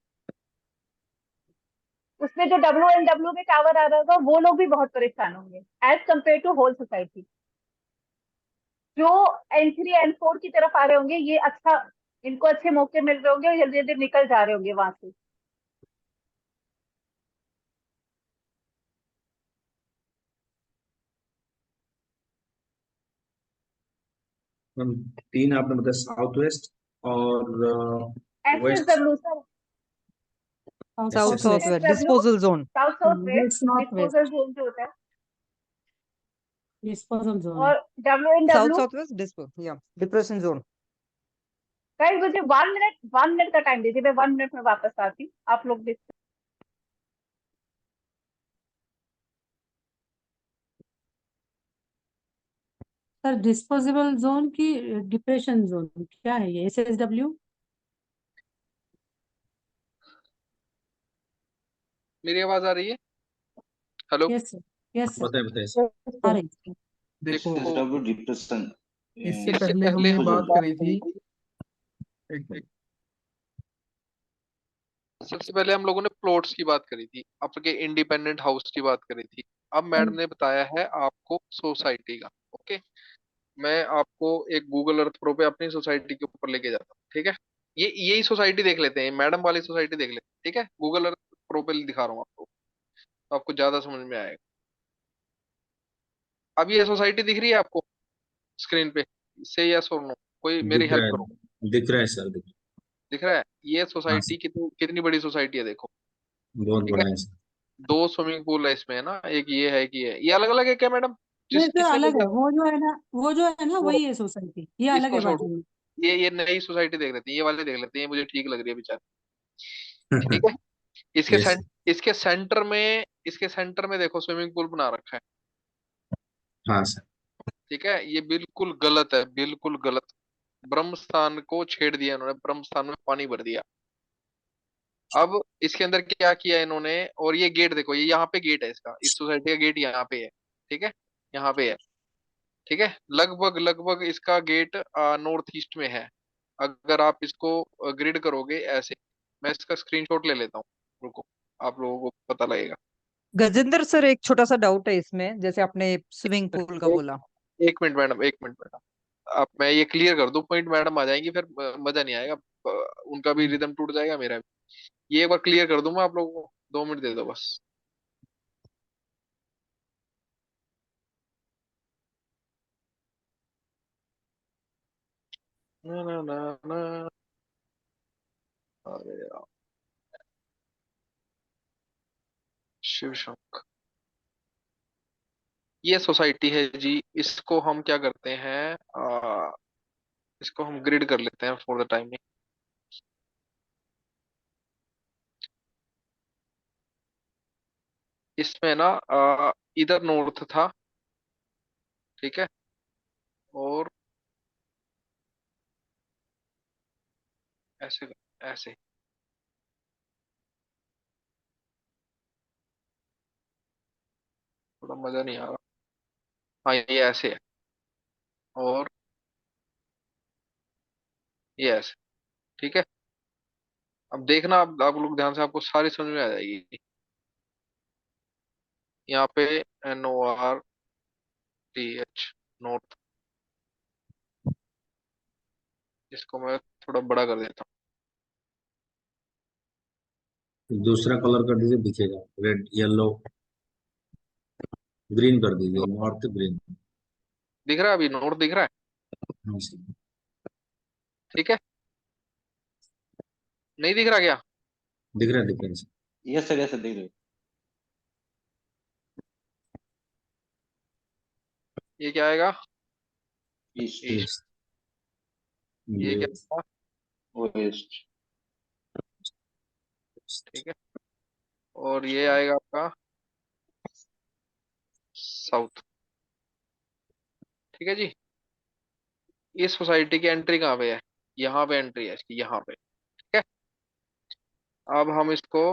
उसमें जो WNW में टावर आ रहा होगा, वो लोग भी बहुत परेशान होंगे as compare to whole society. जो N3 N4 की तरफ आ रहे होंगे, ये अच्छा, इनको अच्छे मौके मिल रहे होंगे और जल्दी जल्दी निकल जा रहे होंगे वहां से। मैम, तीन आपने बताया, साउथ वेस्ट और west. SSW sir, south south south south west west SSW disposal zone. South south west west north disposal west zone जो होता है, डिस्पोजल जोन है। और साउथ WNW। साउथ वेस्ट डिस्पो या डिप्रेशन जोन। गाइस मुझे 1 मिनट का टाइम दीजिए, मैं 1 मिनट में वापस आती हूँ, आप लोग डिस्कस। सर डिस्पोजेबल जोन की डिप्रेशन जोन क्या है ये? SSW मेरी आवाज आ रही है? Hello. Yes sir, yes sir, बताए बताए सर। आ रही है। देखो, SSW डिप्रेशन। इससे इससे पहले पहले हमने हम बात करी थी एक सबसे पहले हम लोगों ने प्लॉट्स की बात करी थी, आपके इंडिपेंडेंट हाउस की बात करी थी। अब मैडम ने बताया है आपको सोसाइटी का। ओके, मैं आपको एक गूगल अर्थ प्रो पे अपनी सोसाइटी के ऊपर लेके जाता हूँ, ठीक है? ये यही सोसाइटी देख लेते हैं, मैडम वाली सोसाइटी देख लेते हैं, ठीक है? गूगल अर्थ प्रो पे दिखा रहा हूँ आपको, तो आपको ज्यादा समझ में आएगा। अब ये सोसाइटी दिख रही है आपको स्क्रीन पे? से यस और नो, कोई मेरी दिख रहा हेल्प करो। है, दिख रहा है सर, दिख दिख रहा है? ये हाँ सोसाइटी सर, कितनी कितनी बड़ी सोसाइटी है देखो, बहुत ठीक है? बड़ा है सर। 2 स्विमिंग पूल है इसमें, है ना? एक ये है कि ये अलग अलग है क्या मैडम? नहीं तो जिसने अलग है, मुझे वो जो है ना वो वही है सोसाइटी, ये अलग इसको है छोड़ो, बाजू में। ये नई सोसाइटी देख लेते हैं, ये वाले देख लेते हैं, ये मुझे ठीक लग रही है बेचारी। ठीक है। इसके यस। सेंट इसके सेंटर में इसके सेंटर में देखो स्विमिंग पूल बना रखा है। हाँ सर। ठीक है, ये बिल्कुल गलत है, बिल्कुल गलत। ब्रह्म स्थान को छेड़ दिया इन्होंने, ब्रह्म स्थान में पानी भर दिया। अब इसके अंदर क्या किया इन्होंने, और ये गेट देखो, ये यहाँ पे गेट है इसका, इस सोसाइटी का गेट यहाँ पे है। ठीक है, यहाँ पे है। ठीक है, लगभग लगभग इसका गेट नॉर्थ ईस्ट में है। अगर आप इसको ग्रिड करोगे ऐसे, मैं इसका स्क्रीनशॉट ले लेता हूँ, रुको, आप लोगों को पता लगेगा। गजेंद्र सर, एक छोटा सा डाउट है इसमें, जैसे आपने स्विमिंग पूल का एक बोला। एक मिनट मैडम, एक मिनट मैडम, अब मैं ये क्लियर कर दूं पॉइंट, मैडम आ जाएंगी फिर मजा नहीं आएगा। उनका भी रिदम टूट जाएगा, मेरा भी। ये एक बार क्लियर कर दूं मैं आप लोगों को, 2 मिनट दे दो बस। ना ना ना ना, अरे यार, शिव शंकर, ये सोसाइटी है जी। इसको हम क्या करते हैं, इसको हम ग्रिड कर लेते हैं फॉर द टाइमिंग। इसमें ना इधर नॉर्थ था। ठीक है, और ऐसे ऐसे, थोड़ा मजा नहीं आ रहा। हाँ, ये ऐसे है, और ये ऐसे। ठीक है, अब देखना, आप लोग ध्यान से, आपको सारी समझ में आ जाएगी। यहाँ पे NORTH, नॉर्थ। इसको मैं थोड़ा बड़ा कर देता दूसरा कलर कर दीजिए, दिखेगा रेड येलो ग्रीन कर दीजिए, हूँ। North green. दिख रहा है, अभी नॉर्थ दिख रहा है। हाँ सर। ठीक है, नहीं दिख रहा क्या? दिख रहा है sir. Yes sir, yes sir, देख रहे ये क्या आएगा? East, east. ईस्ट। ये ये क्या आएगा? वेस्ट, ठीक है, और ये आएगा आपका साउथ। ठीक है जी। इस सोसाइटी की एंट्री कहाँ पे है? यहाँ पे एंट्री है इसकी, यहाँ पे। ठीक है, अब हम इसको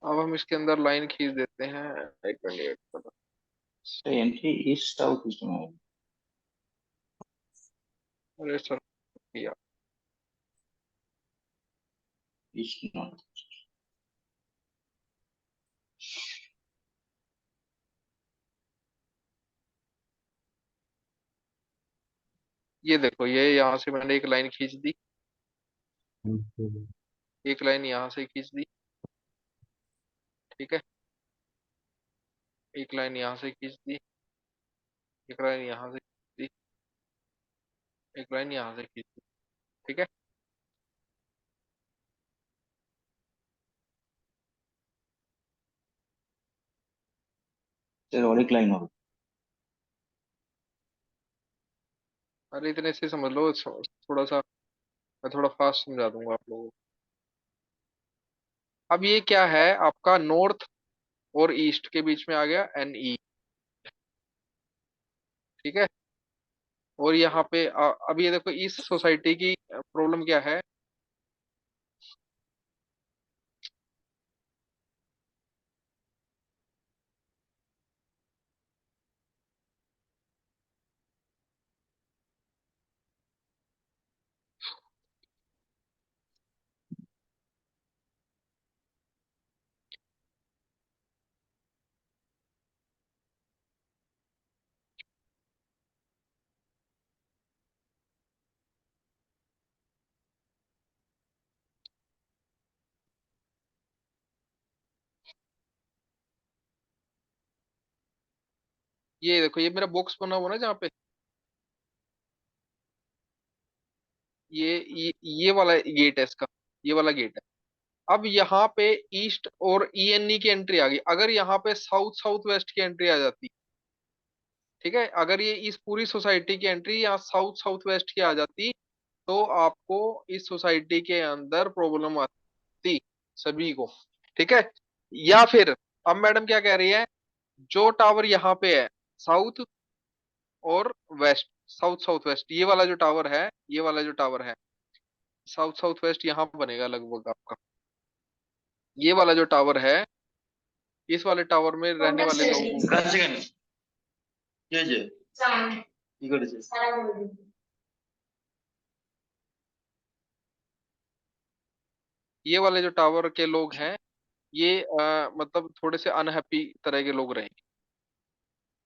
अब हम इसके अंदर लाइन खींच देते हैं। एक minute, sir entry east south east में है। अरे सर, भैया, ईस्ट नॉर्थ। ये देखो, ये यहाँ से मैंने एक लाइन खींच दी, एक लाइन यहाँ से खींच दी। ठीक है, एक लाइन यहाँ से खींच दी, एक लाइन यहाँ से खींच दी, एक लाइन यहाँ से खींच दी। ठीक है, सर और एक लाइन और। अरे इतने से समझ लो, थोड़ा सा मैं थोड़ा फास्ट समझा दूंगा आप लोगों को। अब ये क्या है आपका, नॉर्थ और ईस्ट के बीच में आ गया NE। ठीक है, और यहाँ पे अब ये देखो, इस सोसाइटी की प्रॉब्लम क्या है। ये देखो, ये मेरा बॉक्स बना हुआ ना जहाँ पे, ये वाला गेट है इसका, ये वाला गेट है। अब यहाँ पे ईस्ट और ईएनई की एंट्री आ गई। अगर यहाँ पे साउथ साउथ वेस्ट की एंट्री आ जाती, ठीक है, अगर ये इस पूरी सोसाइटी की एंट्री यहाँ साउथ साउथ वेस्ट की आ जाती, तो आपको इस सोसाइटी के अंदर प्रॉब्लम आती सभी को, ठीक है। या फिर अब मैडम क्या कह रही है, जो टावर यहाँ पे है साउथ और वेस्ट, साउथ साउथ वेस्ट, ये वाला जो टावर है, ये वाला जो टावर है साउथ साउथ वेस्ट यहाँ बनेगा लगभग आपका। ये वाला जो टावर है, इस वाले टावर में रहने वाले लोगों को, ये वाले जो टावर के लोग हैं, ये मतलब थोड़े से अनहैप्पी तरह के लोग रहेंगे।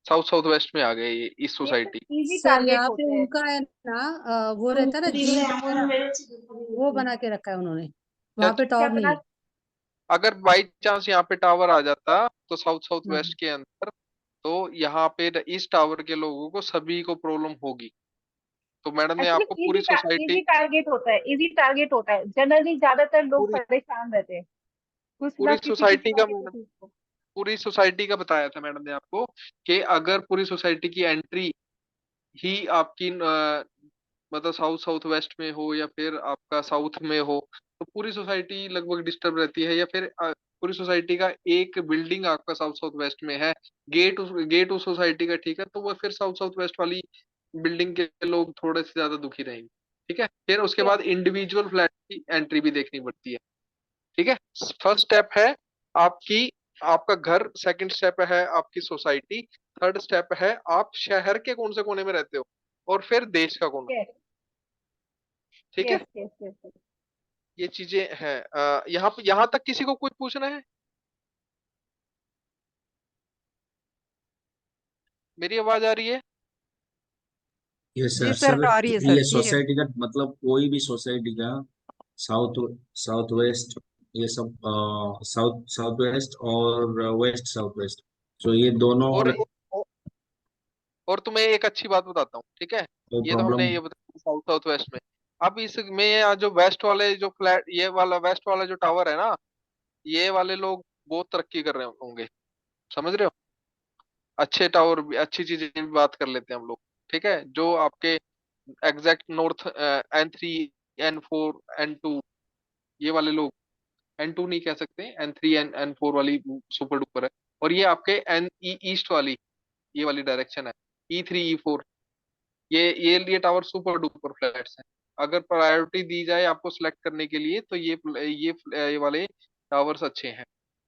साउथ साउथ वेस्ट में आ गए ये इस ये सोसाइटी। इजी सर टारगेट यहाँ पे होते हैं। उनका है ना वो रहता है ना वो बना के रखा है उन्होंने, वहां पे क्या टावर नहीं बना? है। अगर बाई चांस यहाँ पे टावर आ जाता तो साउथ साउथ हाँ। वेस्ट के अंदर, तो यहाँ पे इस टावर के लोगों को सभी को प्रॉब्लम होगी। तो मैडम ने आपको एक्चुअली पूरी सोसाइटी, इजी टारगेट होता है, इजी टारगेट होता है। जनरली ज्यादातर लोग पूरी परेशान रहते हैं, कुछ ना पूरी किसी किसी सोसाइटी ना का किसी चीज को। पूरी सोसाइटी का बताया था मैडम ने आपको, कि अगर पूरी सोसाइटी की एंट्री ही आपकी मतलब साउथ साउथ वेस्ट में हो या फिर आपका साउथ में हो, तो पूरी सोसाइटी लगभग डिस्टर्ब रहती है। या फिर पूरी सोसाइटी का एक बिल्डिंग आपका साउथ साउथ वेस्ट में है, गेट उस सोसाइटी का, ठीक है, तो वो फिर साउथ साउथ वेस्ट वाली बिल्डिंग के लोग थोड़े से ज्यादा दुखी रहेंगे, ठीक है। फिर उसके यस, बाद इंडिविजुअल फ्लैट की एंट्री भी देखनी पड़ती है, ठीक है। फर्स्ट स्टेप है आपकी, आपका घर, सेकंड स्टेप है आपकी सोसाइटी, थर्ड स्टेप है आप शहर के कौन से कोने में रहते हो, और फिर देश का कोना, यस, ठीक है। Yes, yes, yes. ये चीजें हैं। यहाँ तक किसी को कुछ पूछना है? मेरी आवाज आ रही है? ये जी सर सर, आ रही है सर, ये क्लियर। सोसाइटी का मतलब कोई भी सोसाइटी का साउथ साउथ वेस्ट, ये सब साउथ साउथ वेस्ट और वेस्ट साउथ वेस्ट, तो ये दोनों और और तुम्हें एक अच्छी बात बताता हूँ, ठीक है। ये तो हमने प्रॉब्लम। ये बताया साउथ साउथ वेस्ट में। अब इसमें यहाँ जो वेस्ट वाले जो फ्लैट, ये वाला वेस्ट वाला जो टावर है ना, ये वाले लोग बहुत तरक्की कर रहे होंगे, समझ रहे हो। अच्छे टावर भी, अच्छी चीजें भी बात कर लेते हैं हम लोग, ठीक है। जो आपके exact north N3 N4 N2, ये वाले लोग, N2 नहीं कह सकते, N3 N4 वाली सुपर डुपर है। और ये आपके एन ईस्ट वाली, ये वाली डायरेक्शन है, E3 E4, ये टावर सुपर डुपर फ्लैट्स हैं। अगर प्रायोरिटी दी जाए आपको सिलेक्ट करने के लिए, तो ये वाले टावर्स अच्छे हैं।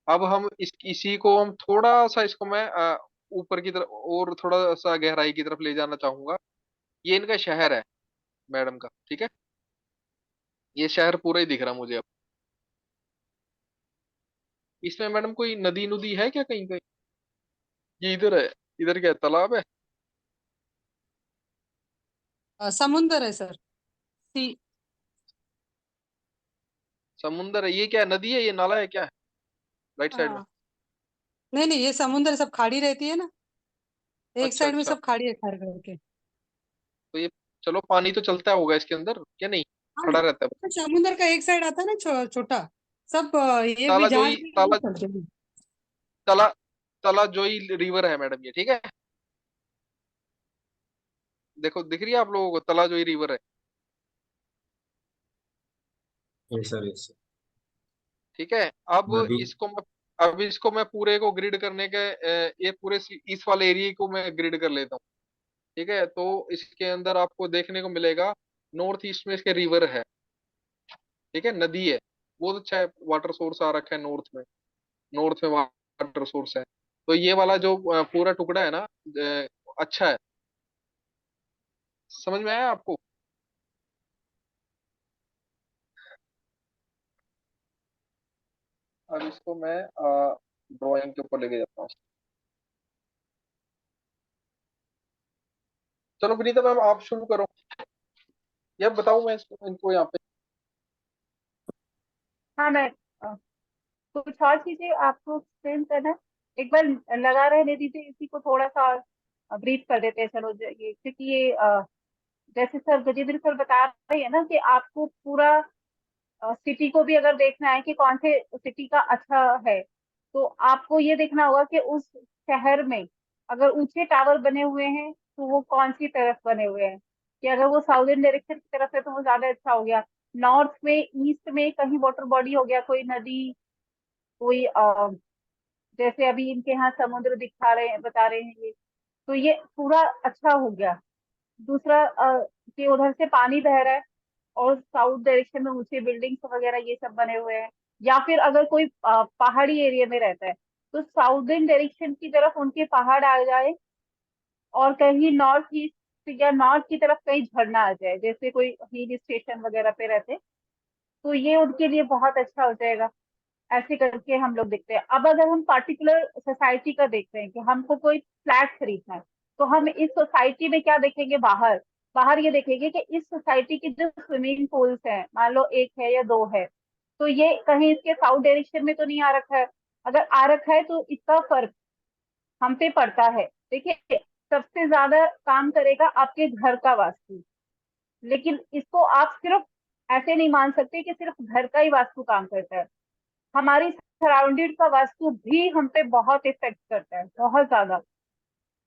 अब हम इसी को हम थोड़ा सा, इसको मैं ऊपर की तरफ और थोड़ा सा गहराई की तरफ ले जाना चाहूंगा। ये इनका शहर है मैडम का, ठीक है। ये शहर पूरा ही दिख रहा मुझे अब। इसमें मैडम कोई नदी नुदी है क्या कहीं कहीं? ये इधर है, इधर क्या है, तालाब है? समुंदर है सर। सी। समुंदर है? ये क्या है, नदी है, ये नाला है, क्या है राइट साइड में? हाँ। नहीं नहीं, ये समुंदर सब खाड़ी रहती है ना, एक अच्छा साइड में अच्छा। सब खाड़ी है खाड़ करके। तो ये, चलो पानी तो चलता होगा इसके अंदर, क्या नहीं, हाँ, खड़ा रहता है? तो समुंदर का एक साइड आता है ना छोटा, सब ये भी ताला जहाज जोई, भी यही ताला चलते हैं। तला तला जोई रिवर है मैडम ये, ठीक है। देखो दिख रही है आप लोगों को, तला जोई रिवर है, ऐसा ऐसा ठीक है। अब नदी। इसको मैं अब इसको मैं पूरे को ग्रिड करने के ये पूरे इस वाले एरिया को मैं ग्रिड कर लेता हूँ, ठीक है। तो इसके अंदर आपको देखने को मिलेगा, नॉर्थ ईस्ट में इसके रिवर है, ठीक है, नदी है, बहुत अच्छा है, वाटर सोर्स आ रखा है नॉर्थ में, नॉर्थ में वाटर सोर्स है। तो ये वाला जो पूरा टुकड़ा है ना, अच्छा है, समझ में आया आपको? अब इसको मैं ड्राइंग के ऊपर लेके जाता हूँ। चलो विनीता मैम आप शुरू करो, या बताऊं मैं इनको यहाँ पे? हाँ, मैं कुछ और चीजें आपको एक्सप्लेन करना है। एक बार लगा रहने दीजिए इसी को थोड़ा सा और। ब्रीफ कर देते हैं। चलो ये क्योंकि ये जैसे सर गजेंद्र सर बता रहे हैं ना कि आपको पूरा सिटी को भी अगर देखना है कि कौन से सिटी का अच्छा है, तो आपको ये देखना होगा कि उस शहर में अगर ऊंचे टावर बने हुए हैं तो वो कौन सी तरफ बने हुए हैं। कि अगर वो साउदर्न डायरेक्शन की तरफ है तो वो ज्यादा अच्छा हो गया। नॉर्थ में, ईस्ट में कहीं वाटर बॉडी हो गया, कोई नदी, कोई जैसे अभी इनके यहाँ समुद्र दिखा रहे हैं, बता रहे हैं ये, तो ये पूरा अच्छा हो गया। दूसरा कि उधर से पानी बह रहा है और साउथ डायरेक्शन में ऊंचे बिल्डिंग्स वगैरह ये सब बने हुए हैं। या फिर अगर कोई पहाड़ी एरिया में रहता है तो साउदर्न डायरेक्शन की तरफ उनके पहाड़ आ जाए, और कहीं नॉर्थ ईस्ट या नॉर्थ की तरफ कहीं झरना आ जाए, जैसे कोई हिल स्टेशन वगैरह पे रहते, तो ये उनके लिए बहुत अच्छा हो जाएगा। ऐसे करके हम लोग देखते हैं। अब अगर हम पार्टिकुलर सोसाइटी का देखते हैं कि हमको कोई फ्लैट खरीदना है, तो हम इस सोसाइटी में क्या देखेंगे, बाहर बाहर ये देखेंगे कि इस सोसाइटी की जो स्विमिंग पूल्स हैं, मान लो एक है या दो है, तो ये कहीं इसके साउथ डायरेक्शन में तो नहीं आ रखा है। अगर आ रखा है तो इसका फर्क हम पे पड़ता है। देखिए, सबसे ज्यादा काम करेगा आपके घर का वास्तु, लेकिन इसको आप सिर्फ ऐसे नहीं मान सकते कि सिर्फ घर का ही वास्तु काम करता है। हमारी सराउंडेड का वास्तु भी हम पे बहुत इफेक्ट करता है, बहुत ज्यादा।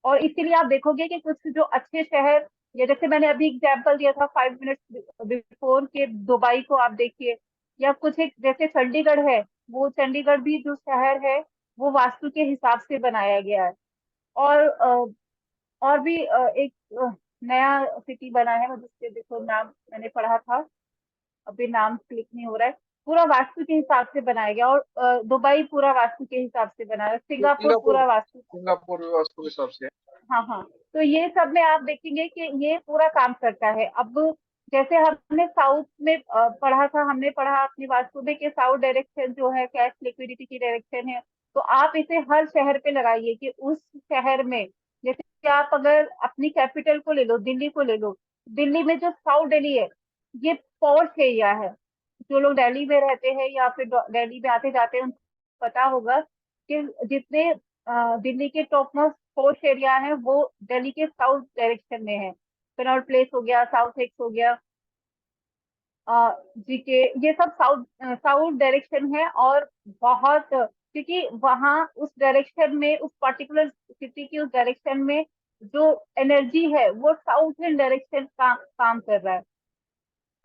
और इसीलिए आप देखोगे कि कुछ जो अच्छे शहर, या जैसे मैंने अभी एग्जांपल दिया था 5 मिनट्स बिफोर के, दुबई को आप देखिए, या कुछ एक जैसे चंडीगढ़ है, वो चंडीगढ़ भी जो शहर है वो वास्तु के हिसाब से बनाया गया है। और और भी एक नया सिटी बना है, मैं जिसके देखो नाम मैंने पढ़ा था, अभी नाम क्लिक नहीं हो रहा है। पूरा वास्तु के हिसाब से बनाया गया। और दुबई पूरा वास्तु के हिसाब से बना है, सिंगापुर सिंगापुर पूरा वास्तु। सिंगापुर भी वास्तु के हिसाब से है। हाँ हाँ, तो ये सब में आप देखेंगे कि ये पूरा काम करता है। अब जैसे हमने साउथ में पढ़ा था, हमने पढ़ा अपनी वास्तु में कि साउथ डायरेक्शन जो है कैश लिक्विडिटी की डायरेक्शन है। तो आप इसे हर शहर पे लगाइए कि उस शहर में, जैसे कि आप अगर अपनी कैपिटल को ले लो, दिल्ली को ले लो, दिल्ली में जो साउथ दिल्ली है ये पॉश एरिया है। जो लोग दिल्ली में रहते हैं या फिर दिल्ली में आते जाते हैं उनको पता होगा कि जितने दिल्ली के टॉप मोस्ट पोश एरिया है वो दिल्ली के साउथ डायरेक्शन में है। कनॉट प्लेस हो गया, साउथ एक्स हो गया, जीके, ये सब साउथ साउथ डायरेक्शन है। और बहुत, क्योंकि वहाँ उस डायरेक्शन में, उस पर्टिकुलर सिटी की उस डायरेक्शन में जो एनर्जी है वो साउथर्न डायरेक्शन का काम कर रहा है।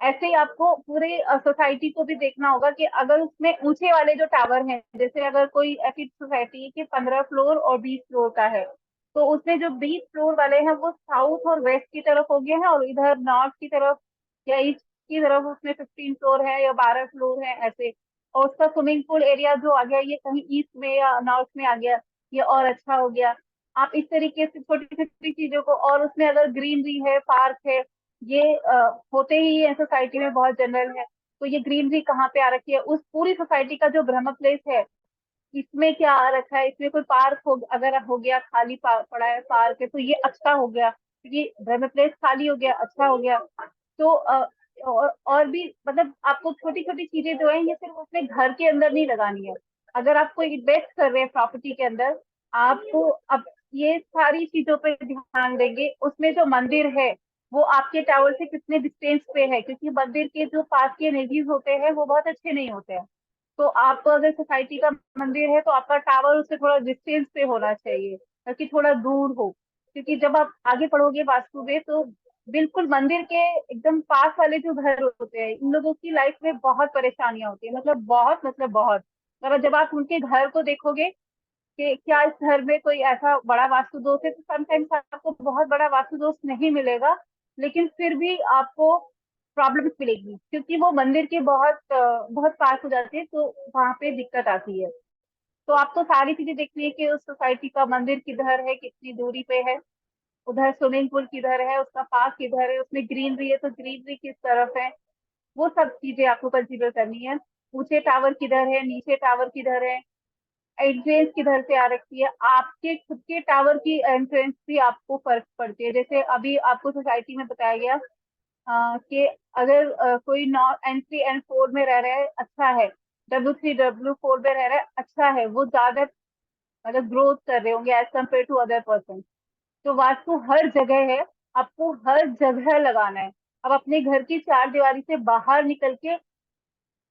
ऐसे ही आपको पूरे सोसाइटी को भी देखना होगा कि अगर उसमें ऊंचे वाले जो टावर हैं, जैसे अगर कोई ऐसी सोसाइटी है कि 15 फ्लोर और 20 फ्लोर का है, तो उसमें जो 20 फ्लोर वाले हैं वो साउथ और वेस्ट की तरफ हो गए हैं, और इधर नॉर्थ की तरफ या ईस्ट की तरफ उसमें 15 फ्लोर है या 12 फ्लोर है ऐसे। और उसका स्विमिंग पूल एरिया जो आ गया ये कहीं ईस्ट में या नॉर्थ में आ गया, ये और अच्छा हो गया। आप इस तरीके से छोटी छोटी चीजों को, और उसमें अगर ग्रीनरी है, पार्क है, ये होते ही है सोसाइटी में, बहुत जनरल है। तो ये ग्रीनरी कहाँ पे आ रखी है, उस पूरी सोसाइटी का जो ब्रह्म प्लेस है इसमें क्या आ रखा है, इसमें कोई पार्क हो अगर हो गया, खाली पड़ा है पार्क है, तो ये अच्छा हो गया क्योंकि ब्रह्म प्लेस खाली हो गया, अच्छा हो गया। तो और भी मतलब आपको छोटी छोटी चीजें जो है ये सिर्फ अपने घर के अंदर नहीं लगानी है। अगर आप कोई इन्वेस्ट कर रहे हैं प्रॉपर्टी के अंदर, आपको अब ये सारी चीजों पे ध्यान देंगे। उसमें जो मंदिर है वो आपके टावर से कितने डिस्टेंस पे है, क्योंकि मंदिर के जो पास के एनर्जीज होते हैं वो बहुत अच्छे नहीं होते हैं। तो आपको अगर सोसाइटी का मंदिर है तो आपका टावर उससे थोड़ा डिस्टेंस पे होना चाहिए, ताकि थोड़ा दूर हो। क्योंकि जब आप आगे बढ़ोगे वास्तु में तो बिल्कुल मंदिर के एकदम पास वाले जो घर होते हैं, इन लोगों की लाइफ में बहुत परेशानियां होती है, मतलब बहुत। और जब आप उनके घर को देखोगे कि क्या इस घर में कोई ऐसा बड़ा वास्तु दोष है, तो समटाइम्स आपको बहुत बड़ा वास्तु दोष नहीं मिलेगा, लेकिन फिर भी आपको प्रॉब्लम्स मिलेगी क्योंकि वो मंदिर के बहुत पास हो जाती है, तो वहां पे दिक्कत आती है। तो आपको सारी चीजें देखनी है कि उस सोसाइटी का मंदिर किधर है, कितनी दूरी पे है, उधर स्विमिंग पूल किधर है, उसका पार्क किधर है, उसमें ग्रीनरी है तो ग्रीनरी किस तरफ है, वो सब चीजें आपको कंसीडर करनी है। ऊंचे टावर किधर है, नीचे टावर किधर है, एंट्रेंस किधर से आ रखी है, आपके खुद के टावर की एंट्रेंस भी आपको फर्क पड़ती है। जैसे अभी आपको सोसाइटी में बताया गया कि अगर कोई नॉर्थ N3 N4 में रह रहा है, अच्छा है, W3 W4 में रह रहा है, अच्छा है, वो ज्यादा मतलब ग्रोथ कर रहे होंगे as compare to other person. तो वास्तु हर जगह है, आपको हर जगह लगाना है। अब अपने घर की चार दीवारी से बाहर निकल के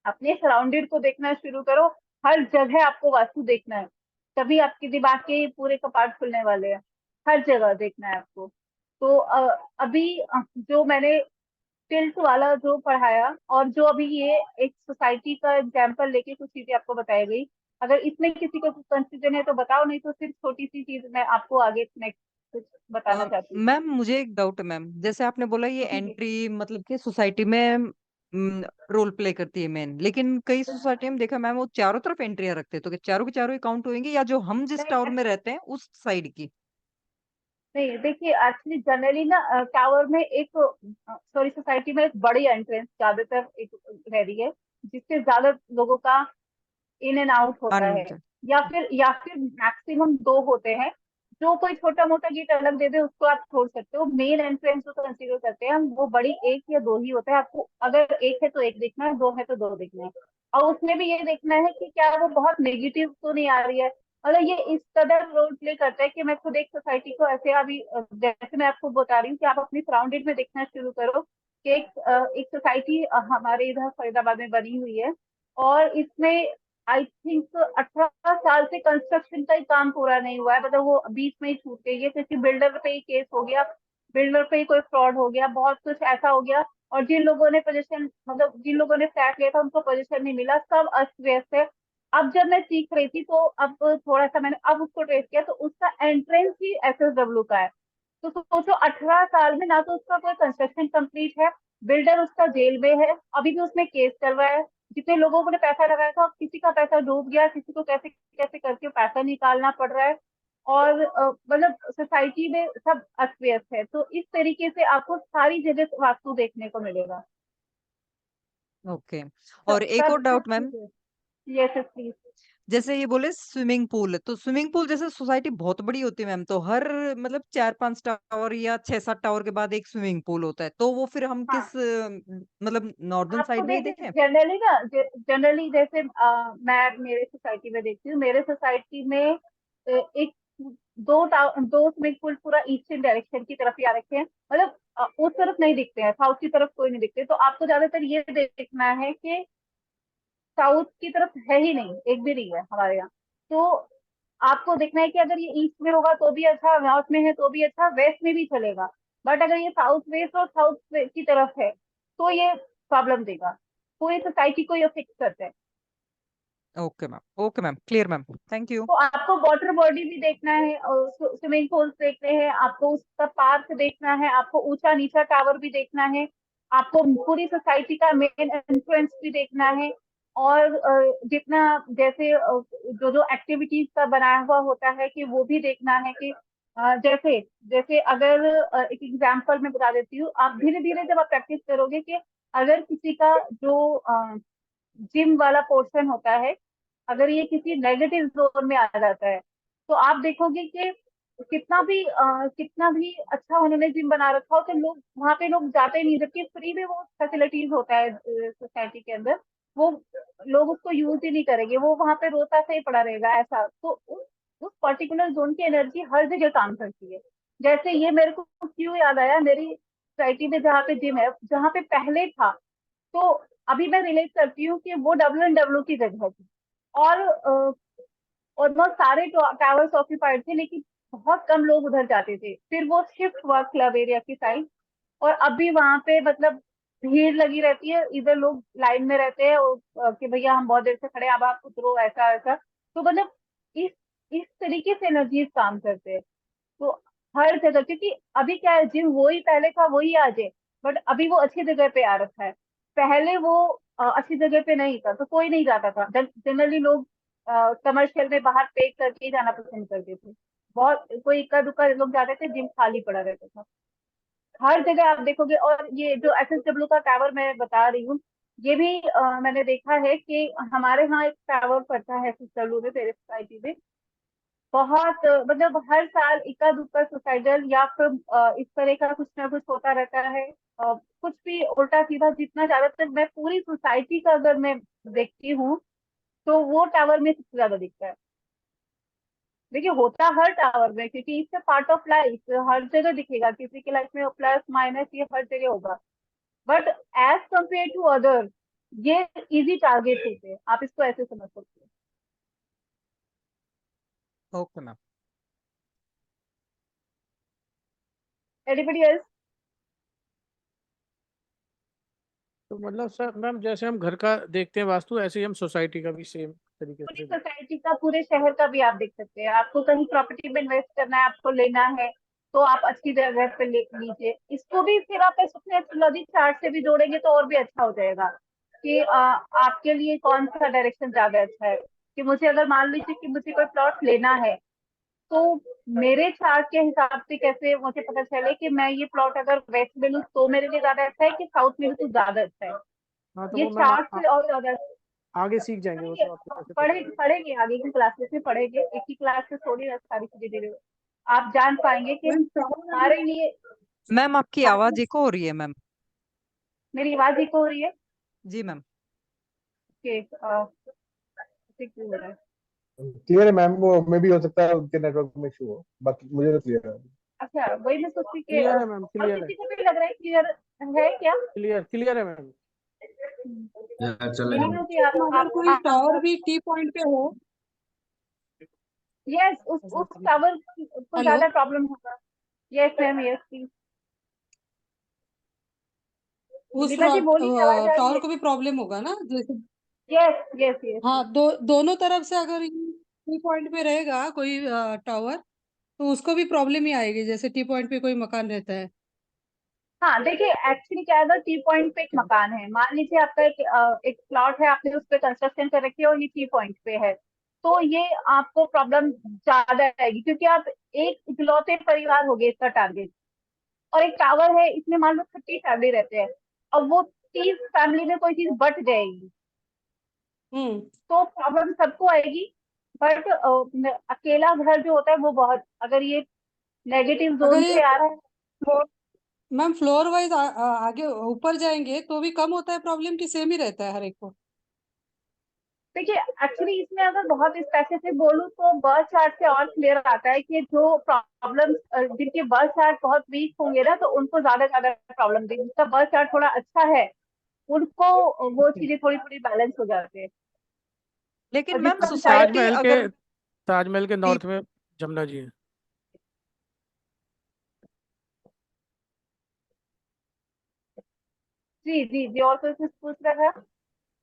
अपने सराउंडेड को देखना शुरू करो। हर जगह आपको वास्तु देखना है, तभी आपके दिमाग के पूरे कपाट खुलने वाले हैं। हर जगह देखना है आपको। तो अभी जो मैंने टिल्ट वाला जो पढ़ाया, और जो अभी ये एक सोसाइटी का एग्जाम्पल लेके कुछ चीजें आपको बताई गई, अगर इसमें किसी को कुछ कंफ्यूजन है तो बताओ, नहीं तो सिर्फ छोटी सी चीज मैं आपको आगे नेक्स्ट कुछ बताना चाहती हूँ। मैम मुझे एक डाउट है मैम, जैसे आपने बोला ये जी जी। एंट्री मतलब कि सोसाइटी में रोल प्ले करती है मेन, लेकिन कई सोसाइटी में देखा मैम वो चारों तरफ एंट्रियां रखते हैं, तो क्या चारों के चारों ही काउंट होंगी या जो हम जिस टावर नहीं में रहते हैं उस साइड की? नहीं, देखिए एक्चुअली जनरली ना टावर में एक, सॉरी, सोसाइटी में एक बड़ी एंट्रेंस ज्यादातर एक रह रही है, जिससे ज्यादा लोगों का इन एंड आउट होता है। आनंद। या फिर मैक्सिमम दो होते हैं। जो कोई छोटा मोटा गेट अलग दे दे उसको आप छोड़ सकते हो। मेन एंट्रेंस जो कंसीडर करते हैं हम, वो बड़ी एक या दो ही होता है। आपको अगर एक है तो एक देखना है, दो है तो दो देखना है। और उसमें भी ये देखना है कि क्या वो बहुत नेगेटिव तो नहीं आ रही है। मतलब ये इस कदर रोल प्ले करता है कि मैं खुद एक सोसाइटी को ऐसे अभी जैसे मैं आपको बता रही हूँ कि आप अपनी सराउंडेड में देखना शुरू करो कि एक सोसाइटी हमारे इधर फरीदाबाद में बनी हुई है, और इसमें आई थिंक 18 साल से कंस्ट्रक्शन का ही काम पूरा नहीं हुआ है। मतलब वो बीच में ही छूट गई है, क्योंकि बिल्डर पे ही केस हो गया, बिल्डर पे ही कोई फ्रॉड हो गया, बहुत कुछ ऐसा हो गया। और जिन लोगों ने पोजीशन, मतलब जिन लोगों ने फ्लैट लिया था उनको पोजीशन नहीं मिला, सब अस्त व्यस्त है। अब जब मैं सीख रही थी तो अब थोड़ा सा मैंने अब उसको ट्रेस किया, तो उसका एंट्रेंस ही एसएसडब्ल्यू का है। तो सोचो 18 साल में ना तो उसका कोई कंस्ट्रक्शन कंप्लीट है, बिल्डर उसका जेल में है, अभी भी उसमें केस चल रहा है। जितने लोगों ने पैसा लगाया था, किसी का पैसा डूब गया, किसी को कैसे कैसे करके पैसा निकालना पड़ रहा है। और मतलब सोसाइटी में सब अस्त व्यस्त है। तो इस तरीके से आपको सारी जगह वास्तु देखने को मिलेगा। ओके। सब और एक और सब सब डाउट मैम, चीजें। Yes please. जैसे ये बोले स्विमिंग पूल, तो स्विमिंग पूल जैसे सोसाइटी बहुत बड़ी होती है मैम, तो हर मतलब 4-5 टावर या 6-7 टावर के बाद एक स्विमिंग पूल होता है, तो वो फिर हम हाँ, किस मतलब नॉर्दर्न आपको साइड में ही देखिए देखें? जनरली ना, जनरली जैसे मैं मेरे सोसाइटी में देखती हूँ, मेरे सोसाइटी में एक दो स्विमिंग पूल पूरा ईस्टर्न डायरेक्शन की तरफ ही आ रखे हैं। मतलब उस तरफ नहीं दिखते हैं, साउथ की तरफ कोई नहीं दिखते। तो आपको ज्यादातर ये देखना है कि साउथ की तरफ है ही नहीं, एक भी नहीं है हमारे यहाँ। तो आपको देखना है कि अगर ये ईस्ट में होगा तो भी अच्छा, नॉर्थ में है तो भी अच्छा, वेस्ट में भी चलेगा। बट अगर ये साउथ वेस्ट और साउथ की तरफ है तो ये प्रॉब्लम देगा, पूरी सोसाइटी को ये फिक्स करता है। Okay ma'am, clear ma'am, thank you. तो आपको वाटर बॉडी भी देखना है, और स्विमिंग पूल्स देखने हैं, आपको उसका पार्क देखना है, आपको ऊंचा नीचा टावर भी देखना है, आपको पूरी सोसाइटी का मेन एंट्रेंस भी देखना है। और जितना जैसे जो जो एक्टिविटीज का बनाया हुआ होता है कि वो भी देखना है कि जैसे जैसे अगर एक एग्जांपल मैं बता देती हूँ। आप धीरे धीरे जब आप प्रैक्टिस करोगे कि अगर किसी का जो जिम वाला पोर्शन होता है, अगर ये किसी नेगेटिव जोन में आ जाता है, तो आप देखोगे कि कितना भी अच्छा उन्होंने जिम बना रखा हो, तो लोग वहां पे लोग जाते नहीं, जबकि फ्री में वो फैसिलिटीज होता है सोसाइटी के अंदर। वो लोग उसको यूज ही नहीं करेंगे, वो वहां पे रोता से ही पड़ा रहेगा। ऐसा तो उस पर्टिकुलर जोन की एनर्जी हर जगह काम करती है। जैसे ये मेरे को क्यों याद आया, मेरी सोसाइटी में जहाँ पे जिम है, जहाँ पे पहले था, तो अभी मैं रिलेट करती हूँ कि वो WNW की जगह थी, और ऑलमोस्ट सारे टावर्स ऑक्यूपाइड थे, लेकिन बहुत कम लोग उधर जाते थे। फिर वो शिफ्ट हुआ क्लब एरिया की साइड, और अभी वहां पे मतलब भीड़ लगी रहती है, इधर लोग लाइन में रहते हैं, और कि भैया हम बहुत देर से खड़े हैं, अब आप उतरो, ऐसा ऐसा। तो मतलब इस इस तरीके से एनर्जीज काम करते हैं। तो हर जगह, क्योंकि अभी क्या है, जिम वही पहले था वही आज है, बट अभी वो अच्छी जगह पे आ रखा है। पहले वो अच्छी जगह पे नहीं था, तो कोई नहीं जाता था। जनरली लोग कमर्शियल में बाहर पे करके ही जाना पसंद करते थे। बहुत कोई इक्का दुक्का लोग जाते थे, जिम खाली पड़ा रहता था। हर जगह आप देखोगे। और ये जो SSW का टावर मैं बता रही हूँ, ये भी मैंने देखा है कि हमारे यहाँ एक टावर पड़ता है SSW में, मेरे सोसाइटी में। बहुत मतलब हर साल इक्का दुक्का सुसाइडल या फिर इस तरह का कुछ ना कुछ होता रहता है। कुछ भी उल्टा सीधा, जितना ज्यादातर मैं पूरी सोसाइटी का अगर मैं देखती हूँ, तो वो टावर में सबसे ज्यादा दिखता है। देखिए होता हर टावर में, क्योंकि इससे पार्ट ऑफ लाइफ हर जगह दिखेगा, किसी की लाइफ में प्लस माइनस ये हर जगह होगा, but as compare to other ये इजी टारगेट होते हैं, आप इसको ऐसे समझ सकते हैं। Okay ma'am. Anybody else? तो मतलब सर मैम जैसे हम घर का देखते हैं वास्तु, ऐसे ही हम सोसाइटी का भी सेम तरीके पूरी से सोसाइटी का, पूरे शहर का भी आप देख सकते हैं। आपको कहीं प्रॉपर्टी में इन्वेस्ट करना है, आपको लेना है, तो आप अच्छी जगह पे लीजिए। इसको भी फिर आप अपने एस्ट्रोलॉजी चार्ट से भी जोड़ेंगे तो और भी अच्छा हो जाएगा कि आपके लिए कौन सा डायरेक्शन ज्यादा अच्छा है। कि मुझे अगर मान लीजिए कि मुझे कोई प्लॉट लेना है, तो मेरे चार्ट के हिसाब से कैसे मुझे पता चले कि मैं ये प्लॉट अगर वेस्ट में लूँ तो मेरे लिए ज्यादा अच्छा है कि साउथ में लूँ तो ज्यादा अच्छा है। हाँ तो ये वो मैम चार्ट से और ज्यादा आगे सीख जाएंगे वो तो आपको कैसे पता पढ़ेंगे आगे की क्लासेस में पढ़ेंगे, एक ही क्लास में थोड़ी ना सारी चीजें दे रहे हो। आप जान पाएंगे कि हमारे लिए। मैम आपकी आवाज इको हो रही है मैम। मेरी आवाज इको हो रही है? जी मैम। कि क्यों हो रहा है? क्लियर है मैम, वो मे भी हो सकता है उनके नेटवर्क में इशू हो, बाकी मुझे तो क्लियर है। अच्छा, वही मैं सोचती कि क्लियर है मैम, और क्लियर है, किसी को भी लग रहा है क्लियर है क्या? क्लियर है मैम। चलेगा। नहीं कि अगर कोई टावर भी टी पॉइंट पे हो, यस, उस टावर को हेलो, ज्यादा प्रॉब्लम होगा। Yes ma'am, yes please. उस दीपा जी बोलिए, आवाज आ रही टावर है? को भी प्रॉब्लम होगा ना, जैसे यस यस यस। हाँ, दोनों तरफ से अगर टी पॉइंट पे रहेगा कोई टावर, तो उसको भी प्रॉब्लम ही आएगी, जैसे टी पॉइंट पे कोई मकान रहता है। हाँ देखिए, एक्चुअली क्या है, अगर टी पॉइंट पे एक मकान है, मान लीजिए आपका एक प्लॉट है, आपने उस पर कंस्ट्रक्शन कर रखी है और ये टी पॉइंट पे है, तो ये आपको प्रॉब्लम ज्यादा आएगी, क्योंकि आप एक इकलौते परिवार हो गए इसका टारगेट। और एक टावर है, इसमें मान लो 30 फैमिली रहते हैं, अब वो 30 फैमिली में कोई चीज बट जाएगी हम्म। तो प्रॉब्लम सबको आएगी। बट अकेला घर जो होता है वो बहुत, अगर ये नेगेटिव अगर जोन ये पे आ रहा है। फ्लोर मैम फ्लोर वाइज आगे ऊपर जाएंगे तो भी कम होता है प्रॉब्लम, की सेम ही रहता है हर एक को? देखिए एक्चुअली इसमें अगर बहुत स्पेसिफिक बोलूँ तो बर्थ चार्ट से और क्लियर आता है कि जो प्रॉब्लम, जिनके बर्थ चार्ट बहुत वीक होंगे ना, तो उनको ज्यादा ज्यादा प्रॉब्लम देगी। जिसका बर्थ चार्ट थोड़ा अच्छा है उनको वो चीजें थोड़ी थोड़ी बैलेंस हो जाते हैं। लेकिन और मैम जिसका चार्ट सोसाइटी अगर ताजमहल के टी नॉर्थ में जमुना जी है। जी जी जी, और कोई कुछ पूछ रहा था?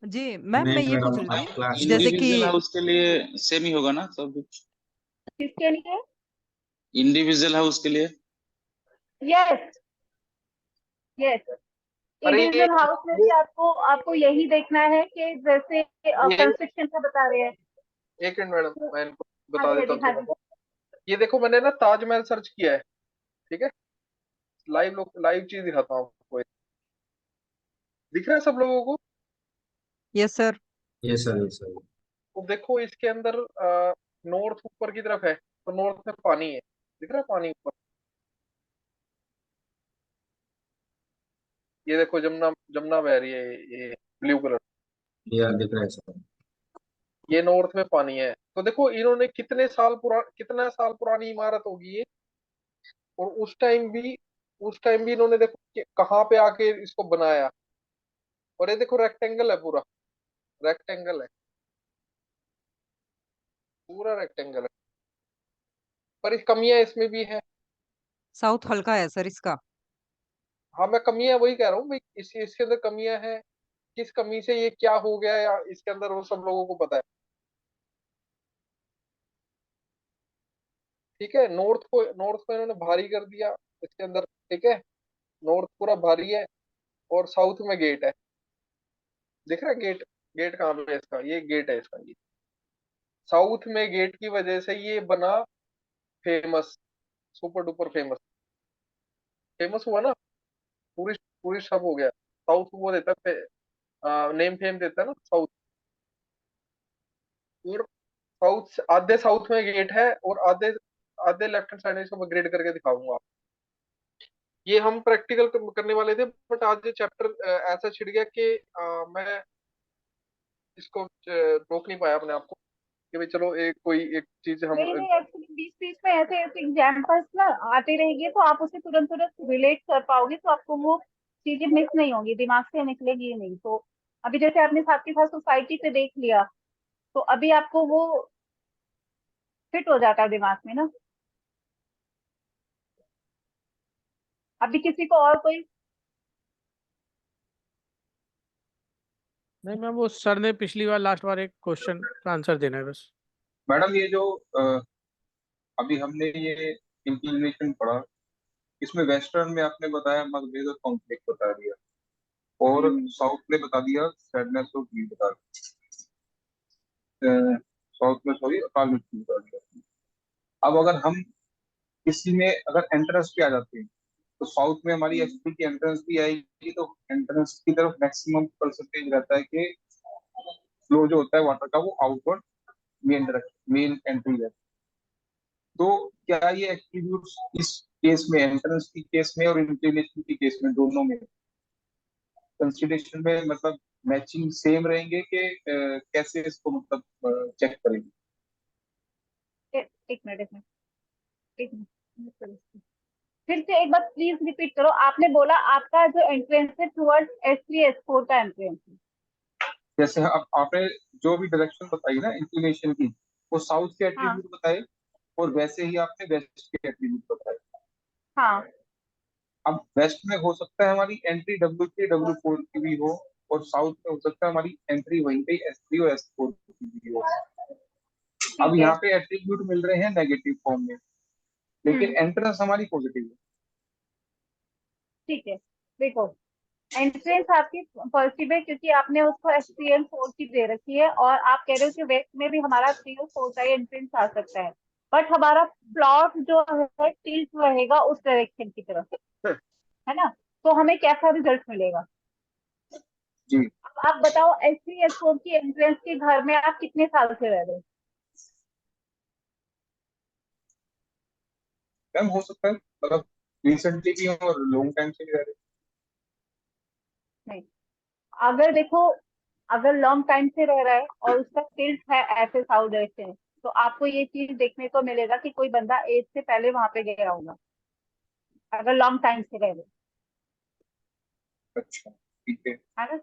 जी मैम मैं ये पूछ मैडम रही आप क्लास थी जैसे कि इंडिविजुअल हाउस के लिए सेम ही होगा ना सब कुछ? किसके लिए? इंडिविजुअल हाउस के लिए यस यस। अरे इंडिविजुअल हाउस में भी आपको आपको यही देखना है कि जैसे ये कंस्ट्रक्शन का बता रहे हैं। एक मिनट मैडम, मैं इनको हाँ बता जी हाँ देता जी हूँ हाँ थोड़ा जी। सा। ये देखो, मैंने ना ताजमहल सर्च किया है, ठीक है? लाइव चीज दिखाता हूँ आपको। दिख रहा है सब लोगों को? Yes sir. ये सर, ये सर। तो देखो इसके अंदर नॉर्थ ऊपर की तरफ है, तो नॉर्थ में पानी है, दिख रहा है पानी ऊपर? ये देखो जमुना जमुना बह रही है, ये ब्लू कलर। ये दिख रहा है सर। ये नॉर्थ में पानी है। तो देखो इन्होंने कितना साल पुरानी इमारत होगी ये। और उस टाइम भी इन्होंने देखो कहाँ पे आके इसको बनाया। और ये देखो रेक्टेंगल है पूरा, रेक्टेंगल है, पूरा रेक्टेंगल है। पर इस कमियां इसमें भी है। साउथ हल्का है सर इसका। हाँ, मैं कमियां वही कह रहा हूँ भाई, इसके अंदर कमियां हैं। किस कमी से ये क्या हो गया या इसके अंदर, वो सब लोगों को पता है। ठीक है, नॉर्थ को इन्होंने भारी कर दिया इसके अंदर, ठीक है? नॉर्थ पूरा भारी है। और साउथ में गेट है, दिख रहा है गेट? गेट कहाँ पे है इसका? ये गेट है इसका, ये साउथ में गेट की वजह से ये बना famous, super duper famous. Famous हुआ ना, पूरी पूरी सब हो गया। साउथ वो देता है, नेम फेम देता है ना साउथ। और आधे साउथ में गेट है, और आधे आधे लेफ्ट हैंड साइड में, इसको मैं ग्रेड करके दिखाऊंगा। ये हम प्रैक्टिकल करने वाले थे, बट आज ये चैप्टर ऐसा छिड़ गया कि मैं इसको रोक नहीं पाया अपने आप को कि भाई चलो एक कोई एक चीज हम नहीं नहीं, एक्चुअली बीच बीच में ऐसे ऐसे एग्जाम्पल्स ना आते रहेंगे तो आप उसे तुरंत तुरंत रिलेट कर पाओगे, तो आपको वो चीजें मिस नहीं होंगी, दिमाग से निकलेगी ही नहीं। तो अभी जैसे आपने साथ के साथ सोसाइटी पे देख लिया, तो अभी आपको वो फिट हो जाता है दिमाग में ना। अभी किसी को और कोई नहीं मैम, वो सर ने पिछली बार लास्ट बार एक क्वेश्चन का आंसर देना है बस। मैडम ये जो अभी हमने ये इंक्लिनेशन पढ़ा, इसमें वेस्टर्न में आपने बताया मतभेद और कॉन्फ्लिक्ट बता दिया, और साउथ में बता दिया सैडनेस और ग्रीड बता दिया, साउथ में सॉरी अकाल मृत्यु बता दिया। अब अगर हम किसी में अगर एंट्रेंस पे आ जाते हैं, तो साउथ में हमारी एसपी की एंट्रेंस भी आएगी, तो एंट्रेंस की तरफ मैक्सिमम परसेंटेज रहता है कि फ्लो जो होता है वाटर का वो आउटवर्ड मेन एंट्री है। तो क्या ये एट्रीब्यूट्स इस केस में, एंट्रेंस की केस में और इंक्लिनेशन की केस में, दोनों में कंसिडरेशन में मतलब मैचिंग सेम रहेंगे कि कैसे इसको मतलब चेक करेंगे? एक मिनट फिर से एक बार प्लीज रिपीट करो। आपने बोला आपका जो एंट्रेंस है टुवर्ड्स S3 S4 का एंट्रेंस है। जैसे अब आपने जो भी डायरेक्शन बताई ना इंक्लिनेशन की, वो साउथ के एट्रीब्यूट बताए, और वैसे ही आपने वेस्ट के एट्रीब्यूट बताए। हाँ, अब वेस्ट में हो सकता है हमारी एंट्री W3 W4 की भी हो, और साउथ में हो सकता है हमारी एंट्री वहीं पे S3 और S4 की भी हो। अब यहाँ पे एट्रीब्यूट मिल रहे हैं नेगेटिव फॉर्म में, लेकिन एंट्रेंस हमारी पॉजिटिव है। ठीक है, देखो एंट्रेंस आपकी पॉजिटिव है क्योंकि आपने उसको एक्सपीरियंस 4 की दे रखी है, और आप कह रहे हो कि वेस्ट में भी हमारा 3 और 4 का एंट्रेंस आ सकता है, बट हमारा प्लॉट जो है टिल्ट रहेगा उस डायरेक्शन की तरफ, है ना? तो हमें कैसा रिजल्ट मिलेगा जी। आप बताओ। S3 S4 की एंट्रेंस के घर में आप कितने साल से रह रहे हो? मैम हो सकता है मतलब रिसेंटली भी हो और लॉन्ग टाइम से भी रह रहे। नहीं, अगर देखो, अगर लॉन्ग टाइम से रह रहा है और उसका टिल्ट है ऐसे साउथ डायरेक्शन, तो आपको ये चीज देखने को मिलेगा कि कोई बंदा एज से पहले वहां पे गया होगा, अगर लॉन्ग टाइम से रह रहे। अच्छा ठीक है। है ना?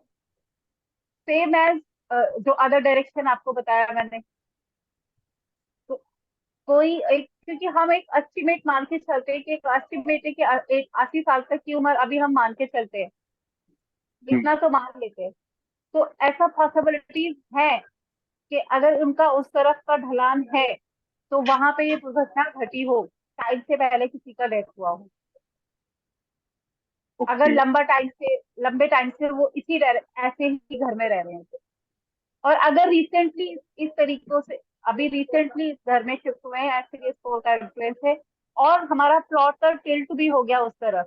सेम एज जो अदर डायरेक्शन आपको बताया मैंने, तो कोई एक, क्योंकि हम एक एस्टिमेट मान के चलते हैं कि एक एस्टिमेट है कि एक 80 साल तक की उम्र अभी हम मान के चलते हैं, इतना तो मान लेते हैं। तो ऐसा पॉसिबिलिटीज है कि अगर उनका उस तरफ का ढलान है तो वहां पे ये दुर्घटना घटी हो, टाइम से पहले किसी का डेथ हुआ हो। अगर लंबे टाइम से वो ऐसे ही घर में रह रहे हैं, और अगर रिसेंटली इस तरीकों से अभी रिसेंटली घर में शिफ्ट हुए हैं, ऐसे स्कोर का इन्फ्लुएंस है, और हमारा प्लॉट का टिल्ट भी हो गया उस तरफ,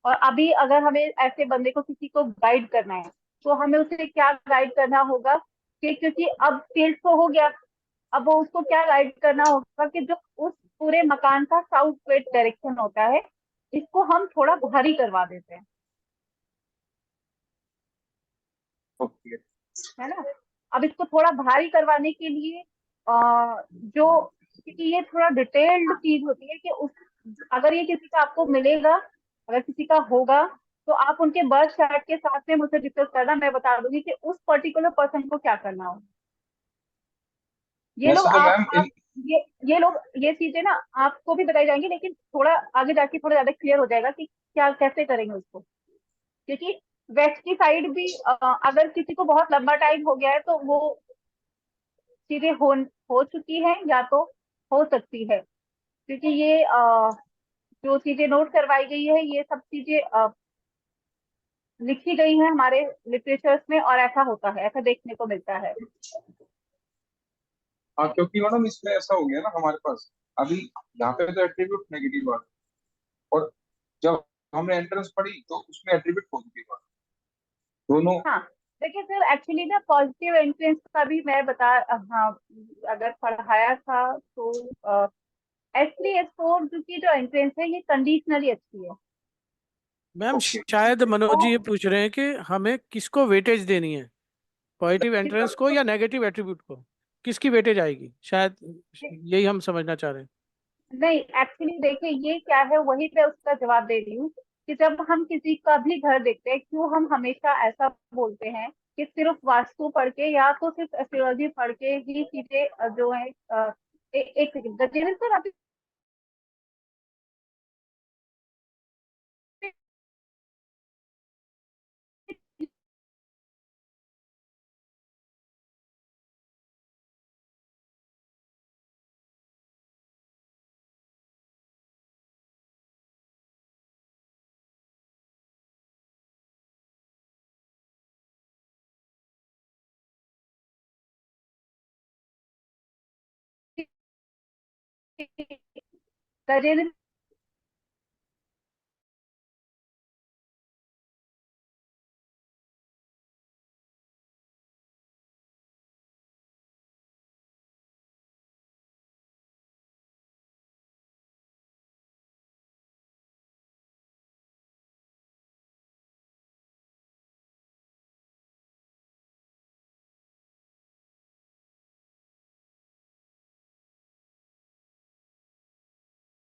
और अभी अगर हमें ऐसे बंदे को किसी को गाइड करना है, तो हमें उसे क्या गाइड करना होगा कि क्योंकि अब टिल्ट तो हो गया, अब वो उसको क्या गाइड करना होगा कि जो उस पूरे मकान का साउथ वेस्ट डायरेक्शन होता है, इसको हम थोड़ा भारी करवा देते हैं, ओके। है ना? अब इसको थोड़ा भारी करवाने के लिए जो, क्योंकि ये थोड़ा डिटेल्ड चीज होती है कि उस, अगर ये किसी का आपको मिलेगा, अगर किसी का होगा, तो आप उनके बर्थ चार्ट के साथ में मुझसे डिस्कस करना, मैं बता दूंगी कि उस पर्टिकुलर पर्सन को क्या करना होगा। ये लोग वैसे तो मैम आप ये लोग ये चीजें ना आपको भी बताई जाएंगी, लेकिन थोड़ा आगे जाके थोड़ा ज्यादा क्लियर हो जाएगा कि क्या कैसे करेंगे उसको, क्योंकि वेस्ट की साइड भी अगर किसी को बहुत लंबा टाइम हो गया है तो वो चीजें हो चुकी है या तो हो सकती है, क्योंकि ये जो चीजें नोट करवाई गई है ये सब चीजें लिखी गई है हमारे लिटरेचर्स में, और ऐसा होता है, ऐसा देखने को मिलता है। हाँ, क्योंकि मैडम इसमें ऐसा हो गया ना हमारे पास, अभी यहाँ पे तो एट्रीब्यूट नेगेटिव आ, और जब हमने एंट्रेंस पढ़ी तो उसमें एट्रीब्यूट पॉजिटिव आ, दोनों। हाँ, देखिए सर, एक्चुअली ना पॉजिटिव एंट्रेंस का भी मैं हाँ, अगर पढ़ाया था तो S3 S4 की जो एंट्रेंस है ये कंडीशनली अच्छी है। मैम शायद मनोज जी ये पूछ रहे हैं कि हमें किसको वेटेज देनी है, पॉजिटिव एंट्रेंस को या नेगेटिव एट्रीब्यूट को, किसकी वेटेज आएगी, शायद यही हम समझना चाह रहे हैं। नहीं, एक्चुअली देखिए ये क्या है, वही मैं उसका जवाब दे रही हूँ कि जब हम किसी का भी घर देखते हैं, क्यों हम हमेशा ऐसा बोलते हैं कि सिर्फ वास्तु पढ़ के या तो सिर्फ एस्ट्रोलॉजी पढ़ के ही चीजें जो है एक सेकंड गजेंद्र सर अभी गजेंद्र